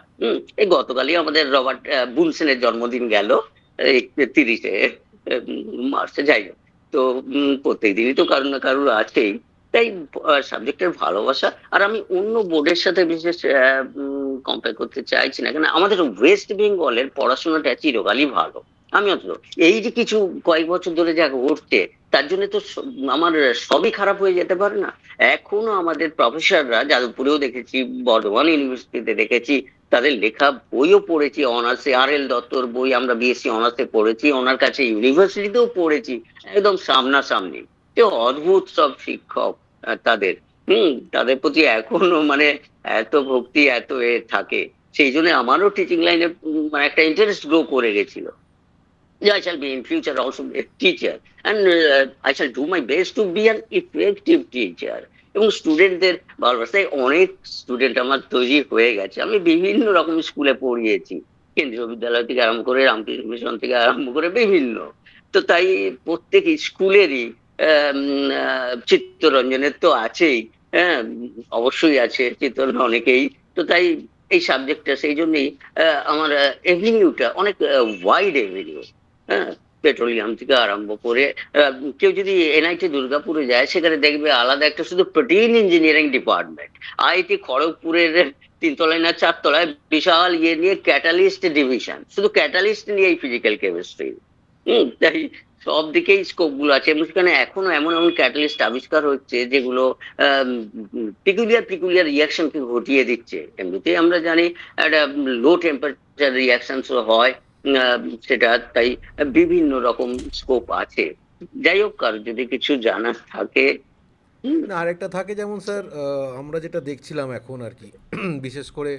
এই গতকালই আমাদের রবার্ট বুলসেনের জন্মদিন গেল, এই 30শে মার্চে, যাই হোক। তো প্রত্যেকদিনই তো কারোর না কারোর আছেই। তাই সাবজেক্টের ভালোবাসা। আর আমি অন্য বোর্ডের সাথে বিশেষ কম্পেয়ার করতে চাইছি না, কেন আমাদের ওয়েস্ট বেঙ্গলের পড়াশোনাটা চিরকালই ভালো। আমি অন্তত এই যে কিছু কয়েক বছর ধরে যা ঘটছে, তার জন্য তো আমার সবই খারাপ হয়ে যেতে পারে না। এখনো আমাদের প্রফেসররা, যাদবপুরেও দেখেছি, বর্ধমান ইউনিভার্সিটিতে দেখেছি, তাদের লেখা বইও পড়েছি অনার্সে, আর.এল. দত্তর বই আমরা বিএসসি অনার্সে পড়েছি, ওনার কাছে ইউনিভার্সিটিতেও পড়েছি, একদম সামনাসামনি। যে অদ্ভুত সব শিক্ষক তাদের। তাদের প্রতি এখনো মানে এত ভক্তি, এত থাকে। সেই জন্য আমারও টিচিং লাইনে মানে একটা ইন্টারেস্ট গ্রো করে গেছিল। Yeah, I shall be in future also a teacher, and I shall do my best to be an effective teacher. এবং স্টুডেন্টদের ভালোবাসায় অনেক স্টুডেন্ট আমার তৈরি হয়ে গেছে। আমি বিভিন্ন রকম স্কুলে পড়িয়েছি, কেন্দ্রীয় বিদ্যালয় থেকে আরম্ভ করে, রামকৃষ্ণ মিশন থেকে আরম্ভ করে বিভিন্ন। তো তাই প্রত্যেক স্কুলেরই চিত্তরঞ্জনের তো আছেই। হ্যাঁ, অবশ্যই আছে চিত্তরঞ্জন অনেকেই। তো তাই এই সাবজেক্টটা সেই জন্যই আমার এভিনিউটা অনেক ওয়াইড এভিনিউ। হ্যাঁ, পেট্রোলিয়াম থেকে আরম্ভ করে কেউ যদি এনআইটি দুর্গাপুরে যায়, সেখানে দেখবে আলাদা একটা শুধু প্রোটিন ইঞ্জিনিয়ারিং ডিপার্টমেন্ট। আইআইটি খড়গপুরের 3 তলায় না 4 তলায় বিশাল ইয়ে নিয়ে ক্যাটালিস্ট ডিভিশন, শুধু ক্যাটালিস্ট নিয়ে এই ফিজিক্যাল কেমিস্ট্রি। তাই সব দিকেই স্কোপ গুলো আছে, এবং সেখানে এখনো এমন এমন ক্যাটালিস্ট আবিষ্কার হচ্ছে যেগুলো পিকুলিয়ার পিকুলিয়ার রিয়াকশনকে ঘটিয়ে দিচ্ছে। এমনিতেই আমরা জানি একটা লো টেম্পারেচার রিয়াকশন হয়, আহ, সেটা তাই বিভিন্ন রকম স্কোপ আছে। যাই হোক, কার যদি কিছু জানার থাকে। হুম, না, আরেকটা থাকে যেমন স্যার, আমরা যেটা দেখছিলাম এখন আর কি, বিশেষ করে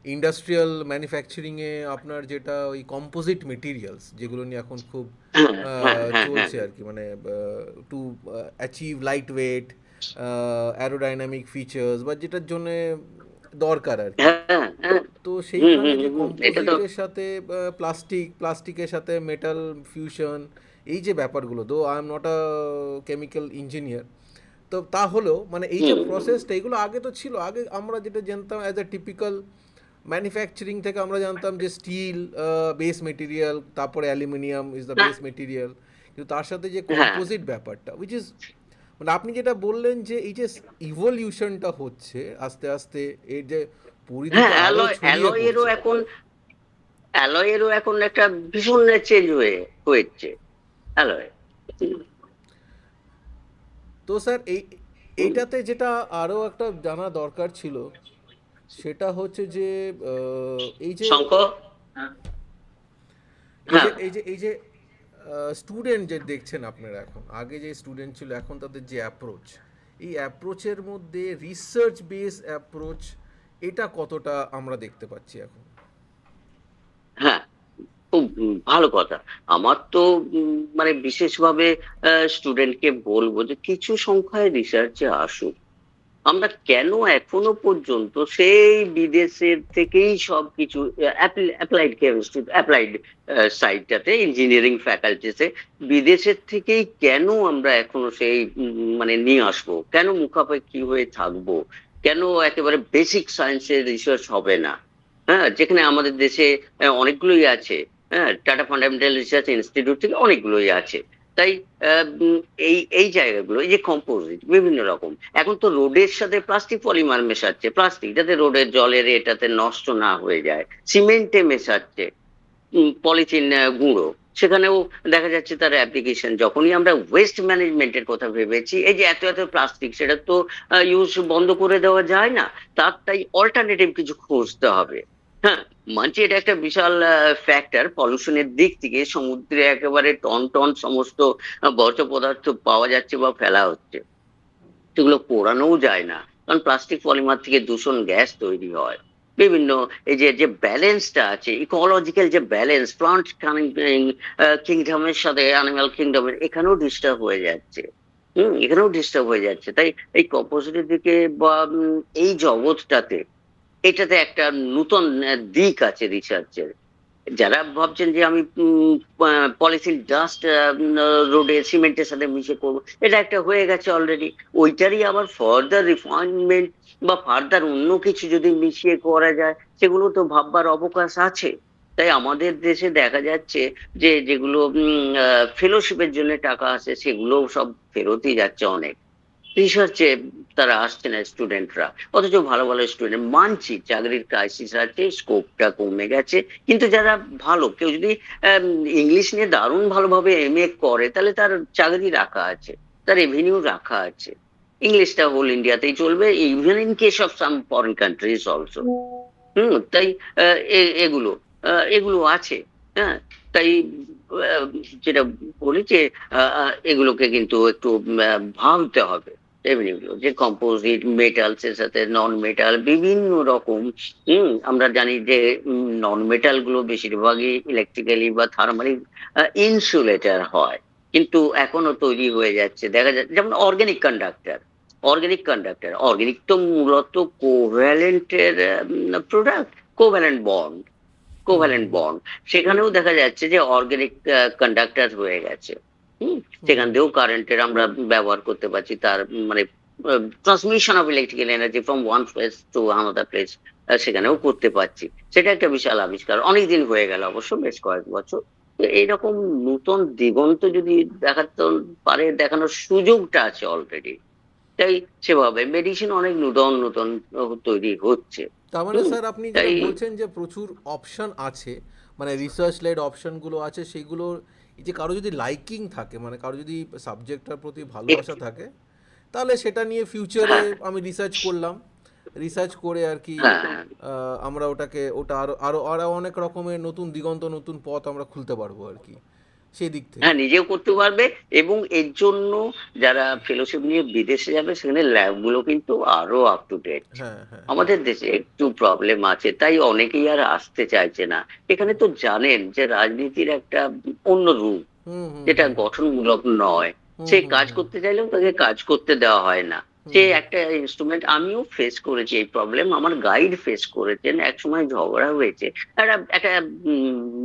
ইন্ডাস্ট্রিয়াল ম্যানুফ্যাকচারিংয়ে আপনার যেটা ওই কম্পোজিট মেটেরিয়ালস যেগুলো নিয়ে এখন খুব হ্যাঁ, হ্যাঁ, হ্যাঁ, হ্যাঁ, চলছে আর কি, মানে to achieve light weight, aerodynamic features বা যেটার জন্যে দরকার আর কি। হ্যাঁ, হ্যাঁ। তো হুম, সেইখানে হুম, যে হুম, হুম, এটা তো কম্পোজিটের সাথে প্লাস্টিকের সাথে মেটাল ফিউশন, এই যে ব্যাপারগুলো, though I am not a chemical engineer, তো তা হলেও মানে এই যে হুম, প্রসেসটা, এগুলো আগে তো ছিল। আগে আমরা যেটা জানতাম অ্যাজ এ টিপিক্যাল ম্যানুফ্যাকচারিং থেকে আমরা জানতাম যে স্টিল বেস মেটেরিয়াল, তারপরে অ্যালুমিনিয়াম ইজ দ্য হ্যাঁ, বেস মেটেরিয়াল। কিন্তু তার সাথে যে হ্যাঁ, কম্পোজিট ব্যাপারটা, উইচ ইজ, মানে আপনি যেটা বললেন যে এই যে ইভলিউশনটা হচ্ছে আস্তে আস্তে, এর যে হ্যাঁ, পরিধিটা আরও ছড়িয়ে অ্যালয়েরও পড়ছে। এখন, অ্যালয়েরও এখন একটা ভীষণ চেঞ্জ হয়েছে অ্যালয়। তো স্যার এইটাতে যেটা আরও একটা জানা দরকার ছিল, সেটা হচ্ছে যে এই যে শঙ্খ। এই যে হ্যাঁ, এই যে এই যে স্টুডেন্ট যে দেখছেন আপনারা এখন, আগে যে স্টুডেন্ট ছিল, এখন তাদের যে অ্যাপ্রোচ, এই অ্যাপ্রোচের মধ্যে রিসার্চ বেস অ্যাপ্রোচ, এটা কতটা আমরা দেখতে পাচ্ছি এখন? হ্যাঁ, খুব ভালো কথা। আমার তো মানে বিশেষভাবে স্টুডেন্টকে বলবো যে কিছু সংখ্যায় রিসার্চে আসুক। আমরা কেন এখনো পর্যন্ত সেই বিদেশের থেকেই সবকিছু অ্যাপ্লাইড কেমিস্ট্রি, অ্যাপ্লাইড সাইডটাতে, ইঞ্জিনিয়ারিং ফ্যাকাল্টিসে বিদেশের থেকেই কেন আমরা এখনো সেই মানে নিয়ে আসবো? কেন মুখাপেক্ষী হয়ে থাকবো? কেন একেবারে বেসিক সায়েন্সের রিসার্চ হবে না? হ্যাঁ, যেখানে আমাদের দেশে অনেকগুলোই আছে। হ্যাঁ, টাটা ফান্ডামেন্টাল রিসার্চ ইনস্টিটিউট থেকে অনেকগুলোই আছে। তাই এই এই জায়গাগুলো, এই যে কম্পোজিট বিভিন্ন রকম, এখন তো রোডের সাথে প্লাস্টিক পলিমার মেশাচ্ছে, প্লাস্টিক যাতে রোডের জলের এটাতে নষ্ট না হয়ে যায়, সিমেন্টে মেশাচ্ছে, পলিথিন গুঁড়ো, সেখানেও দেখা যাচ্ছে তার অ্যাপ্লিকেশন। যখনই আমরা ওয়েস্ট ম্যানেজমেন্টের কথা ভেবেছি, এই যে এত এত প্লাস্টিক, সেটা তো ইউজ বন্ধ করে দেওয়া যায় না, তার তাই অল্টারনেটিভ কিছু খুঁজতে হবে। হ্যাঁ, মানছি এটা একটা বিশাল ফ্যাক্টর পলিউশনের দিক থেকে, সমুদ্রে একেবারে টন টন সমস্ত বর্জ্য পদার্থ পাওয়া যাচ্ছে বা ফেলা হচ্ছে, সেগুলো পোড়ানোও যায় না, কারণ প্লাস্টিক পলিমার থেকে দূষণ গ্যাস তৈরি হয়। বিভিন্ন এই যে যে ব্যালেন্সটা আছে, ইকোলজিক্যাল যে ব্যালেন্স, প্লান্ট কিংডমের সাথে অ্যানিমাল কিংডমের, এখানেও ডিস্টার্ব হয়ে যাচ্ছে। এখানেও ডিস্টার্ব হয়ে যাচ্ছে। তাই এই কম্পোজিটের দিকে বা এই জগৎটাতে, এটাতে একটা নূতন দিক আছে রিসার্চের। যারা ভাবছেন যে আমি পলিথিন ডাস্ট রোডে সিমেন্টের সাথে মিশে করবো, এটা একটা হয়ে গেছে অলরেডি। ওইটারই আবার ফার্দার রিফাইনমেন্ট বা ফার্দার অন্য কিছু যদি মিশিয়ে করা যায়, সেগুলো তো ভাববার অবকাশ আছে। তাই আমাদের দেশে দেখা যাচ্ছে যে যেগুলো ফেলোশিপের জন্য টাকা আসে, সেগুলো সব ফেরতই যাচ্ছে অনেক। রিসার্চে তারা আসছে না স্টুডেন্টরা, অথচ ভালো ভালো স্টুডেন্ট। মানছি চাকরির ক্রাইসিস আছে, স্কোপটা কমে গেছে, কিন্তু যারা ভালো, কেউ যদি ইংলিশ নিয়ে দারুণ ভালোভাবে এমএ করে, তাহলে তার চাকরি রাখা আছে, তার রেভিনিউ রাখা আছে। ইংলিশটা হোল ইন্ডিয়াতেই চলবে, even in case of some foreign countries also. তাই এগুলো এগুলো আছে। হ্যাঁ, তাই আহ, যেটা বলি যে এগুলোকে কিন্তু একটু ভাবতে হবে। এমনিগুলো যে কম্পোজিট মেটালস এর সাথে নন মেটাল বিভিন্ন রকম। আমরা জানি যে নন মেটাল গুলো বেশিরভাগই ইলেকট্রিক্যালি বা থার্মালি ইনসুলেটর হয়, কিন্তু এখনো তৈরি হয়ে যাচ্ছে। দেখা যাচ্ছে যেমন অর্গানিক তো মূলত কোভ্যালেন্টের প্রোডাক্ট, কোভ্যালেন্ট বন্ড হুম কোভ্যালেন্ট হুম বন্ড সেখানেও দেখা যাচ্ছে যে অর্গানিক কন্ডাক্টর হয়ে গেছে। হুম, হুম সেখান দিয়েও কারেন্টের আমরা ব্যবহার করতে পারছি, তার মানে transmission of electrical energy from one place to another place, সেখানেও করতে পারছি। সেটা একটা বিশাল আবিষ্কার, অনেকদিন হয়ে গেল অবশ্য, বেশ কয়েক বছর। তো এইরকম নূতন দিগন্ত যদি দেখাতে পারে, দেখানোর সুযোগটা আছে অলরেডি। তাই সেভাবে মেডিসিন অনেক নূতন নূতন তৈরি হচ্ছে। তার মানে হুম, স্যার আপনি যেটা তাই বলছেন যে প্রচুর অপশন আছে, মানে রিসার্চ লেড অপশনগুলো আছে, সেইগুলো এই যে কারো যদি লাইকিং থাকে, মানে কারো যদি সাবজেক্টটার প্রতি ভালোবাসা একটু থাকে, তাহলে সেটা নিয়ে ফিউচারে হ্যাঁ, আমি রিসার্চ করলাম, রিসার্চ করে আর কি হ্যাঁ, আমরা ওটা আরও আরও আরও অনেক রকমের নতুন দিগন্ত, নতুন পথ আমরা খুলতে পারবো আর কি, সেই দিক থেকে। হ্যাঁ, নিজেও করতে পারবে। এবং এর জন্য যারা ফেলোশিপ নিয়ে বিদেশে যাবে, সেখানে ল্যাব গুলো কিন্তু আরো আপ টু ডেট। হ্যাঁ হ্যাঁ হ্যাঁ। আমাদের দেশে একটু প্রবলেম আছে, তাই অনেকেই আর আসতে চাইছে না। এখানে তো জানেন যে রাজনীতির একটা অন্য রূপ, হুম হুম যেটা হুম গঠনমূলক নয়। হুম সে হুম কাজ হুম করতে চাইলেও তাকে কাজ করতে দেওয়া হয় না। সে হুম একটা ইনস্ট্রুমেন্ট। আমিও ফেস করেছি এই প্রবলেম, আমার গাইড ফেস করেছেন, একসময় ঝগড়া হয়েছে। একটা একটা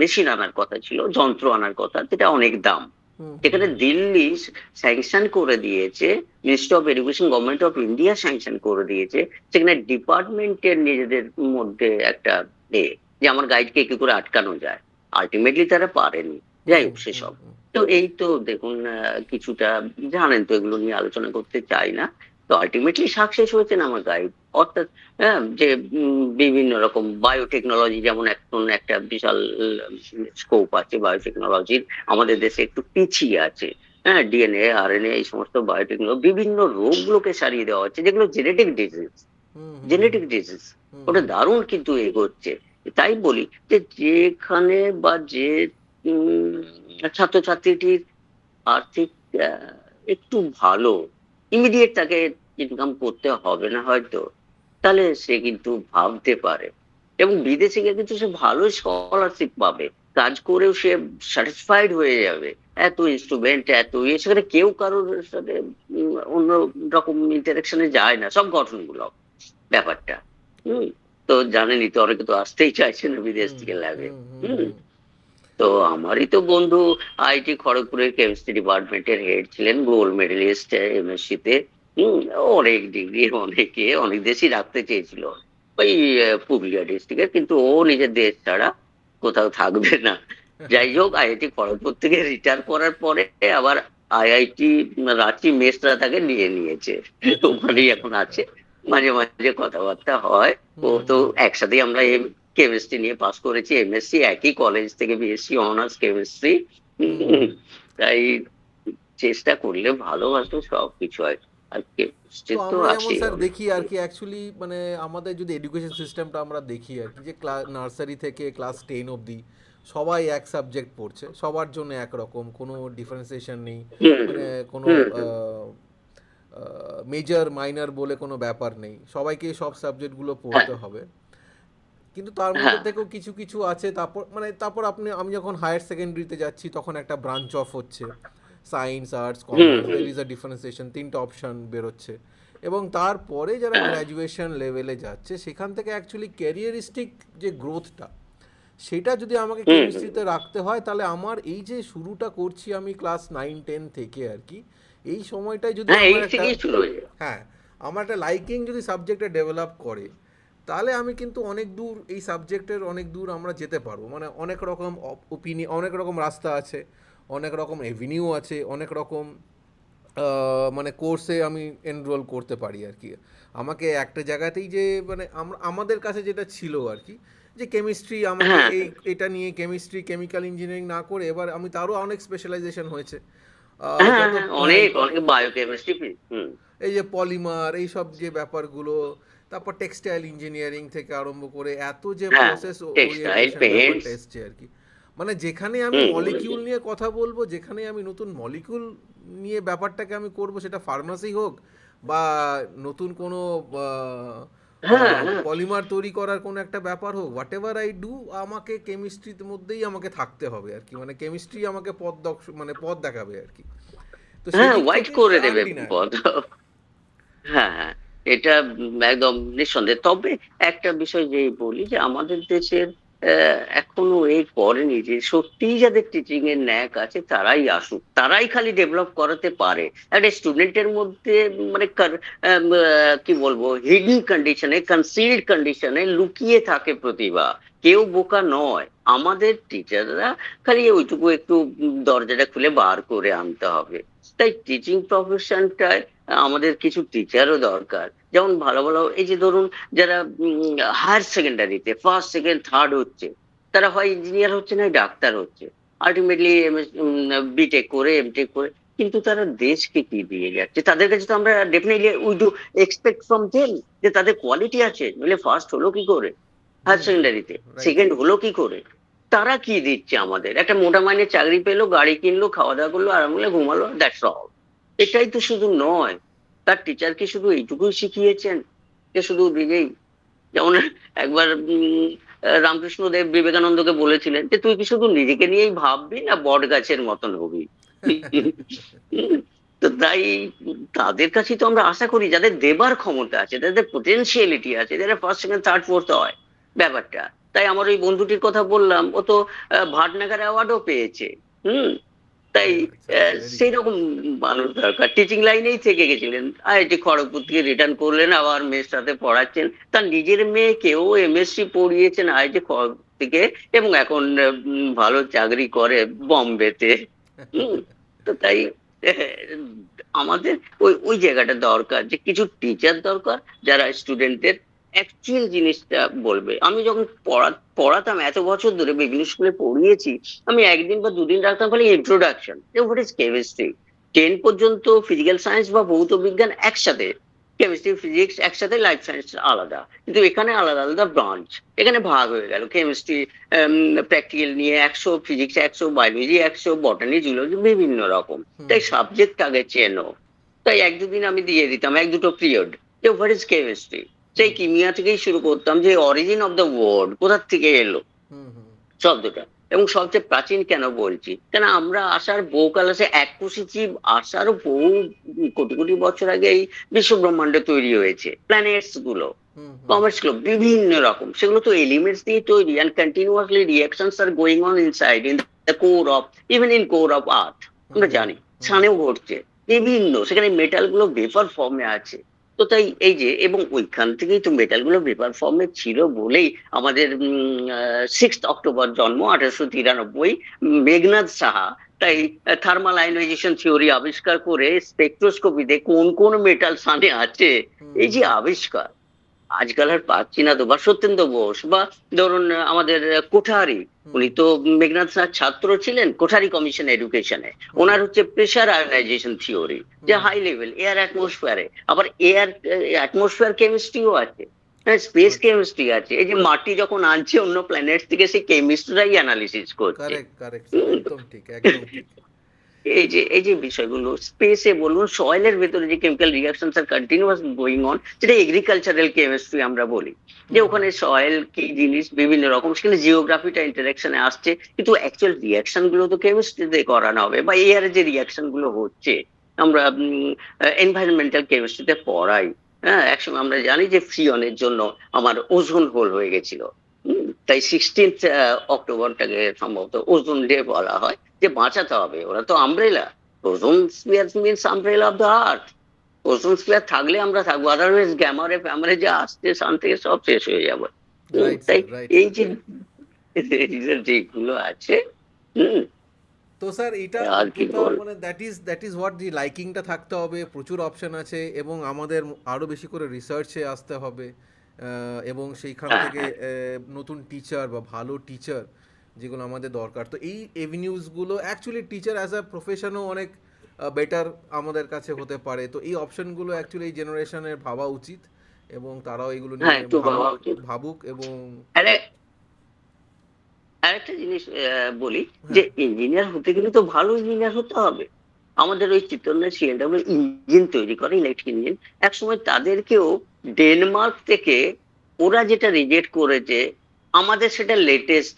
মেশিন আনার কথা ছিল, যন্ত্র আনার কথা, যেটা অনেক দাম। হুম হুম সেখানে হুম দিল্লি স্যাংশন করে দিয়েছে, ministry of education government of India sanction করে দিয়েছে। সেখানে ডিপার্টমেন্টের নিজেদের মধ্যে একটা এ, যে আমার গাইডকে কি করে আটকানো যায়। আলটিমেটলি তারা পারেনি। যাই হুম হোক হুম সেসব। হুম তো এই তো দেখুন, কিছুটা জানেন তো, এগুলো নিয়ে আলোচনা করতে চাই না। তো আলটিমেটলি সাকসেস হয়েছেন আমার গাইড। অর্থাৎ হ্যাঁ, যে বিভিন্ন রকম বায়োটেকনোলজি, যেমন এখন একটা বিশাল স্কোপ আছে বায়োটেকনোলজির, আমাদের দেশে একটু পিছিয়ে আছে। হ্যাঁ, ডিএনএ আরএনএ এই সমস্ত বায়োটেকনোলজি বিভিন্ন রোগগুলোকে সারিয়ে দেওয়া হচ্ছে, যেগুলো হুম হুম হুম জেনেটিক ডিজিজ। হুম ওটা হুম দারুণ কিন্তু এগোচ্ছে। তাই বলি যে যেখানে বা যে উম, ছাত্রছাত্রীটির আর্থিক আহ, একটু ভালো, ইমিডিয়েট তাকে ইনকাম করতে হবে না হয়তো, তাহলে সে কিন্তু ভাবতে পারে। এবং বিদেশে গিয়ে কিন্তু সে ভালো স্কলারশিপ পাবে, কাজ করেও সে স্যাটিসফাইড হয়ে যাবে। এত ইনস্ট্রুমেন্ট, এত ইয়ে, সেখানে কেউ কারোর সাথে অন্য রকম ইন্টারাকশনে যায় না, সব গঠনমূলক ব্যাপারটা। হুম, তো জানেনই তো, অনেকে তো আসতেই চাইছে না বিদেশ হুম থেকে ল্যাবে। হুম হুম হুম, হুম তো আমারই তো বন্ধু আইআইটি খড়গপুরের কেমিস্ট্রি ডিপার্টমেন্টের হেড ছিলেন, গোল্ড মেডেলিস্ট এমএসসি তে। অনেক ডিগ্রি, অনেকে অনেক দেশই রাখতে চেয়েছিল, ওই পুরুলিয়া ডিস্ট্রিক্টের, কিন্তু ও নিজের দেশ ছাড়া কোথাও থাকবে না। যাই হোক, আইআইটি খড়গপুর থেকে রিটায়ার করার পরে আবার আইআইটি রাঁচি মেসরা তাকে নিয়ে নিয়েছে, আচ্ছা ওখানেই আচ্ছা এখন আচ্ছা। আছে। মাঝে মাঝে কথাবার্তা হয়। ও হুম তো হুম একসাথেই আমরা কেমিস্ট্রি নিয়ে পাস করেছি, এমএসসি একই কলেজ থেকে, বিএসসি অনার্স কেমিস্ট্রি। হুম হুম। তাই চেষ্টা করলে ভালোবাসলে সবকিছু হয়, আর কেমিস্ট্রি তো তো আমরা যেমন আছেই স্যার অনেক। দেখি আর কি অ্যাকচুয়ালি মানে আমাদের যদি এডুকেশন সিস্টেমটা আমরা দেখি আর কি, যে নার্সারি থেকে ক্লাস 10 অবধি সবাই এক সাবজেক্ট পড়ছে, সবার জন্য একরকম, কোনো ডিফারেন্সিয়েশন নেই, হুম মানে কোনো হুম হুম। মেজর মাইনর বলে কোনো ব্যাপার নেই, সবাইকে সব সাবজেক্টগুলো হ্যাঁ পড়তে হবে। কিন্তু তার মধ্যে হ্যাঁ। থেকেও কিছু কিছু আছে, তারপর মানে তারপর আমি যখন হায়ার সেকেন্ডারিতে যাচ্ছি তখন একটা ব্রাঞ্চ অফ হচ্ছে, science arts hmm commerce, hmm. There is a differentiation, তিনটা অপশন বেরোচ্ছে। এবং তারপরে যারা হ্যাঁ গ্র্যাজুয়েশন লেভেলে যাচ্ছে সেখান থেকে অ্যাকচুয়ালি ক্যারিয়ারিস্টিক যে গ্রোথটা, সেটা যদি আমাকে হুম হুম। কেমিস্ট্রিতে রাখতে হয়, তাহলে আমার এই যে শুরুটা করছি আমি ক্লাস 9-10 থেকে আর কি, এই সময়টায় যদি হ্যাঁ, এই আমার একটা, থেকেই শুরু হয়ে যায়। হ্যাঁ, আমার একটা লাইকিং যদি সাবজেক্টে ডেভেলপ করে, তাহলে আমি কিন্তু অনেক দূর এই সাবজেক্টের অনেক দূর আমরা যেতে পারবো, মানে অনেক রকম অনেক রকম রাস্তা আছে, অনেক রকম এভিনিউ আছে, অনেক রকম মানে কোর্সে আমি এনরোল করতে পারি আর কি। আমাকে একটা জায়গাতেই যে মানে আমাদের কাছে যেটা ছিল আর কি, যে কেমিস্ট্রি আমাকে হ্যাঁ এটা নিয়ে কেমিস্ট্রি কেমিক্যাল ইঞ্জিনিয়ারিং না করে এবার আমি তারও অনেক স্পেশালাইজেশন হয়েছে, হ্যাঁ যত হ্যাঁ, হ্যাঁ অনেক অনেক বায়োকেমিস্ট্রি। হুম। এই যে পলিমার এই সব যে ব্যাপারগুলো, তারপর টেক্সটাইল ইঞ্জিনিয়ারিং থেকে আরম্ভ করে এত যে হ্যাঁ, প্রসেস টেক্সটাইল, ওরিয়েন্টেশন পেন্টস। ব্যাপারটা এসছে আর কি, মানে যেখানে আমি হুম হুম। মলিকিউল নিয়ে কথা বলবো, যেখানে আমি নতুন মলিকিউল নিয়ে ব্যাপারটাকে আমি করব, সেটা ফার্মাসি হোক বা নতুন কোনো হ্যাঁ হ্যাঁ। পলিমার তৈরি করার কোনো একটা ব্যাপার হোক, হোয়াট এভার আই ডু, আমাকে কেমিস্ট্রির মধ্যেই আমাকে থাকতে হবে আর কি, মানে কেমিস্ট্রি আমাকে মানে পথ দেখাবে আর কি। তো হ্যাঁ, সেদিক হোয়াইট থেকে করে ইটস দেবে আনডিনায়াবল। পথ। হ্যাঁ হ্যাঁ, এটা একদম নিঃসন্দেহে। তবে একটা বিষয় যেই বলি, যে আমাদের দেশের এখনো এই করেনি যে সত্যিই যাদের টিচিং এর ন্যাক আছে তারাই আসুক, তারাই খালি ডেভেলপ করাতে পারে। একটা স্টুডেন্টের মধ্যে মানে কি বলবো, হিডেন কন্ডিশনে, কনসিল্ড কন্ডিশনে লুকিয়ে থাকে প্রতিভা। কেউ বোকা নয়, আমাদের টিচাররা খালি ওইটুকু একটু দরজাটা খুলে বার করে আনতে হবে। তাই টিচিং প্রফেশনটায় আমাদের কিছু টিচারও দরকার। যেমন ভালো ভালো, এই যে ধরুন, যারা হায়ার সেকেন্ডারিতে ফার্স্ট সেকেন্ড থার্ড হচ্ছে, তারা হয় ইঞ্জিনিয়ার হচ্ছে না ডাক্তার হচ্ছে, আলটিমেটলি বিটেক করে এমটেক করে, কিন্তু তারা দেশকে কি দিয়ে যাচ্ছে, তাদের কাছে তো আমরা definitely we do expect from them যে তাদের কোয়ালিটি আছে, নইলে ফার্স্ট হলো কি করে হায়ার হুম হুম, সেকেন্ডারিতে, রাইট সেকেন্ড রাইট। হলো কি করে? তারা কি দিচ্ছে আমাদের? একটা মোটা মাইনে চাকরি পেলো, গাড়ি কিনলো, খাওয়া দাওয়া করলো, আরাম করে ঘুমালো, দ্যাটস অল। এটাই তো শুধু নয়, তার টিচার কি শুধু এইটুকুই শিখিয়েছেন? যে শুধু নিজেই, যেমন একবার রামকৃষ্ণদেব বিবেকানন্দকে বলেছিলেন যে তুই কি শুধু নিজেকে নিয়েই ভাববি, না বট গাছের মতন হবি? উম, তো তাই তাদের কাছে তো আমরা আশা করি, যাদের দেবার ক্ষমতা আছে, যাদের পোটেনশিয়ালিটি আছে, যারা ফার্স্ট সেকেন্ড থার্ড ফোর্থ হয় ব্যাপারটা। তাই আমার ওই বন্ধুটির কথা বললাম, ও তো ভাটনাগার অ্যাওয়ার্ডও পেয়েছে। হুম। তাই আচ্ছা আচ্ছা, ভেরি সেই গুড। রকম মানুষ দরকার। টিচিং লাইনেই থেকে গেছিলেন, আইআইটি খড়গপুর থেকে রিটার্ন করলেন, আবার মেয়ের সাথে পড়াচ্ছেন, তার নিজের মেয়েকেও এমএসসি পড়িয়েছেন আইআইটি খড়গপুর থেকে, এবং এখন ভালো চাকরি করে বম্বেতে। হুম। তো তাই আহ, আমাদের ওই ওই জায়গাটা দরকার, যে কিছু টিচার দরকার যারা স্টুডেন্টদের অ্যাকচুয়াল জিনিসটা বলবে। আমি যখন পড়াতাম এত বছর ধরে, বিভিন্ন স্কুলে পড়িয়েছি, আমি একদিন বা দুদিন রাখতাম খালি ইন্ট্রোডাকশন, হোয়াট ইজ কেমিস্ট্রি। 10 পর্যন্ত ফিজিক্যাল সায়েন্স বা ভৌত বিজ্ঞান একসাথে, কেমিস্ট্রি ফিজিক্স একসাথে, লাইফ সায়েন্স আলাদা, কিন্তু এখানে আলাদা আলাদা ব্রাঞ্চ। এখানে ভাগ হয়ে গেল, কেমিস্ট্রি প্র্যাকটিক্যাল নিয়ে 100, ফিজিক্স 100, বায়োলজি 100, বটানি জুলজি বিভিন্ন রকম। হুম তাই হুম সাবজেক্ট আগে চেনো। তাই এক দুদিন আমি দিয়ে দিতাম, এক দুটো পিরিয়ড, যে হোয়াট ইজ কেমিস্ট্রি। সেই হুম কিমিয়া থেকেই শুরু করতাম, যে অরিজিন অফ দ্য ওয়ার্ড কোথা থেকে এলো হুম হুম শব্দটা, এবং সবচেয়ে প্রাচীন কেন বলছি, কেন আমরা আসার বহুকাল আছে, এক কোষী জীব আসারও বহু কোটি কোটি বছর আগে এই বিশ্ব ব্রহ্মাণ্ড তৈরি হয়েছে, প্ল্যানেটস গুলো, হুম হুম কমেটস গুলো বিভিন্ন রকম, সেগুলো তো এলিমেন্টস দিয়ে তৈরি, and continuously reactions are going on inside in the core of, even in core of earth. Hmm আমরা হুম জানি হুম সানেও ঘটছে বিভিন্ন, সেখানে মেটাল গুলো ভেপার ফর্মে আছে। তো তাই এই যে, এবং ওইখান থেকেই তো মেটালগুলো পেপার ফর্মে ছিল বলেই আমাদের 6 অক্টোবর জন্ম 1893, মেঘনাদ সাহা তাই হুম, থার্মাল আয়নাইজেশন থিওরি আবিষ্কার করে স্পেকট্রোস্কোপিতে কোন কোন মেটাল সানে আছে, হুম, এই হুম, যে হুম, আবিষ্কার আজকাল আর পাচ্ছি না তো। বা সত্যেন্দ্র বোস, বা ধরুন আমাদের কোঠারি, হুম, উনি তো মেঘনাথ সাহার ছাত্র ছিলেন কোঠারি কমিশন এডুকেশনে। হুম, ওনার হচ্ছে প্রেশার আয়নাইজেশন থিওরি, যে হুম, হাই লেভেল এয়ার অ্যাটমসফিয়ারে, আবার এয়ার অ্যাটমসফিয়ার কেমিস্ট্রিও আছে, হ্যাঁ স্পেস আচ্ছা, কেমিস্ট্রি আছে। এই যে মাটি যখন আনছে অন্য প্ল্যানেট থেকে, সেই কেমিস্ট্রাই অ্যানালিসিস করছে। কারেক্ট কারেক্ট স্যার, হুম। একদম ঠিক, একদম ঠিক। এই যে বিষয়গুলো স্পেসে বলুন, সয়েলের ভেতরে যে chemical reactions are continuous going on, যেটা এগ্রিকালচারাল কেমিস্ট্রি আমরা বলি, যে হুম, হুম, ওখানে সয়েল কি জিনিস বিভিন্ন রকম, সেখানে জিওগ্রাফিটা ইন্টারাকশনে আসছে, কিন্তু অ্যাকচুয়াল রিঅ্যাকশন গুলো তো কেমিস্ট্রিতে করানো হবে। বা এয়ারে যে রিঅ্যাকশন গুলো হচ্ছে, আমরা এনভায়রনমেন্টাল কেমিস্ট্রিতে পড়াই। হ্যাঁ, একসময় আমরা জানি যে ফ্রিয়নের জন্য আমার ওজোন হোল হয়ে গেছিল। তাই 16 অক্টোবরটাকে সম্ভবত ওজোন ডে বলা হয়, যে বাঁচাতে হবে। ওরা তো umbrella, ozone sphere means umbrella of the earth. Ozone sphere থাকলে আমরা থাকবো, আদারওয়াইজ গ্যামারে ফ্যামারে যা আসছে সান থেকে সব শেষ হয়ে যাবে। রাইট তাই স্যার, রাইট এই স্যার। যে এই যে যেগুলো আছে, হুম, তো স্যার এটা আর কি অন্তত বল। মানে দ্যাট ইজ হোয়াট, দি লাইকিংটা থাকতে হবে, প্রচুর অপশন আছে এবং আমাদের আরও বেশি করে রিসার্চে আসতে হবে, এবং সেইখান হ্যাঁ, থেকে হ্যাঁ, নতুন টিচার বা ভালো টিচার যেগুলো আমাদের দরকার, তো এই এভিনিউজগুলো অ্যাকচুয়ালি টিচার অ্যাজ আ প্রফেশনও অনেক বেটার আমাদের কাছে হতে পারে, তো এই অপশনগুলো অ্যাকচুয়ালি এই জেনারেশনের ভাবা উচিত এবং তারাও এগুলো হ্যাঁ, নিয়ে একটু ভাবা ভাবুক, উচিত। ভাবুক এবং আরে, আরেকটা জিনিস বলি, যে হ্যাঁ, ইঞ্জিনিয়ার হতে গেলে তো ভালো ইঞ্জিনিয়ার হতে হবে। আমাদের ওই চিত্তরঞ্জন সিএলডব্লিউ ইঞ্জিন তৈরি করে, ইলেকট্রিক ইঞ্জিন, একসময় তাদেরকেও ডেনমার্ক থেকে ওরা যেটা রিজেক্ট করেছে, আমাদের সেটা লেটেস্ট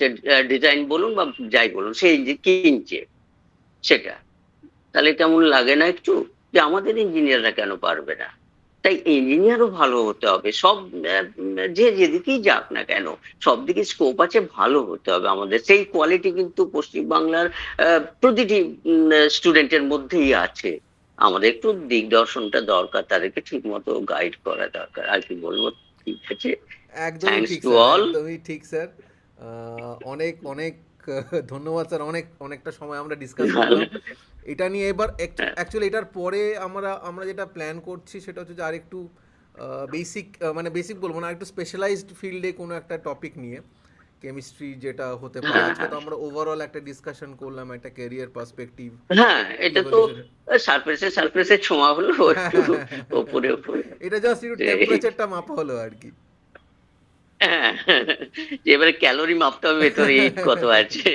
ডিজাইন বলুন বা যাই বলুন, সেই ইঞ্জিন কিনছে সেটা। তাহলে কেমন লাগে না একটু, যে আমাদের ইঞ্জিনিয়াররা কেন পারবে না? তাই ইঞ্জিনিয়ারও ভালো হতে হবে। সব যে যেদিকেই যাক না কেন, সব দিকে স্কোপ আছে, ভালো হতে হবে আমাদের। সেই কোয়ালিটি কিন্তু পশ্চিমবাংলার প্রতিটি স্টুডেন্টের মধ্যেই আছে। আমাদের একটু দিগদর্শনটা দরকার, তাদেরকে ঠিক মতো গাইড করা দরকার। আর কি বলবো, ঠিক আছে। একদমই থ্যাংকস ঠিক টু স্যার, অল। একদমই ঠিক স্যার। অনেক অনেক ধন্যবাদ স্যার, অনেকটা সময় আমরা ডিসকাস করলাম এটা নিয়ে। এবার অ্যাকচুয়ালি এটার পরে আমরা আমরা যেটা প্ল্যান করছি সেটা হচ্ছে যে আরেকটু বেসিক, মানে বেসিক বলবো না, একটু স্পেশালাইজড ফিল্ডে কোনো একটা টপিক নিয়ে, কেমিস্ট্রি যেটা হতে পারে। হ্যাঁ, আজকে তো আমরা ওভারঅল একটা ডিসকাশন করলাম, একটা ক্যারিয়ার পার্সপেক্টিভ, হ্যাঁ, এটা তো ইভলিউশন। সারফেসে সারফেসে ছোঁয়া হলো একটু, ওপরে ওপরে। এটা জাস্ট একটু সেই, টেম্পারেচারটা মাপা হলো আর কি। হ্যাঁ, যে এবারে ক্যালোরি মাপতে হবে ভেতরে হিট কত আছে।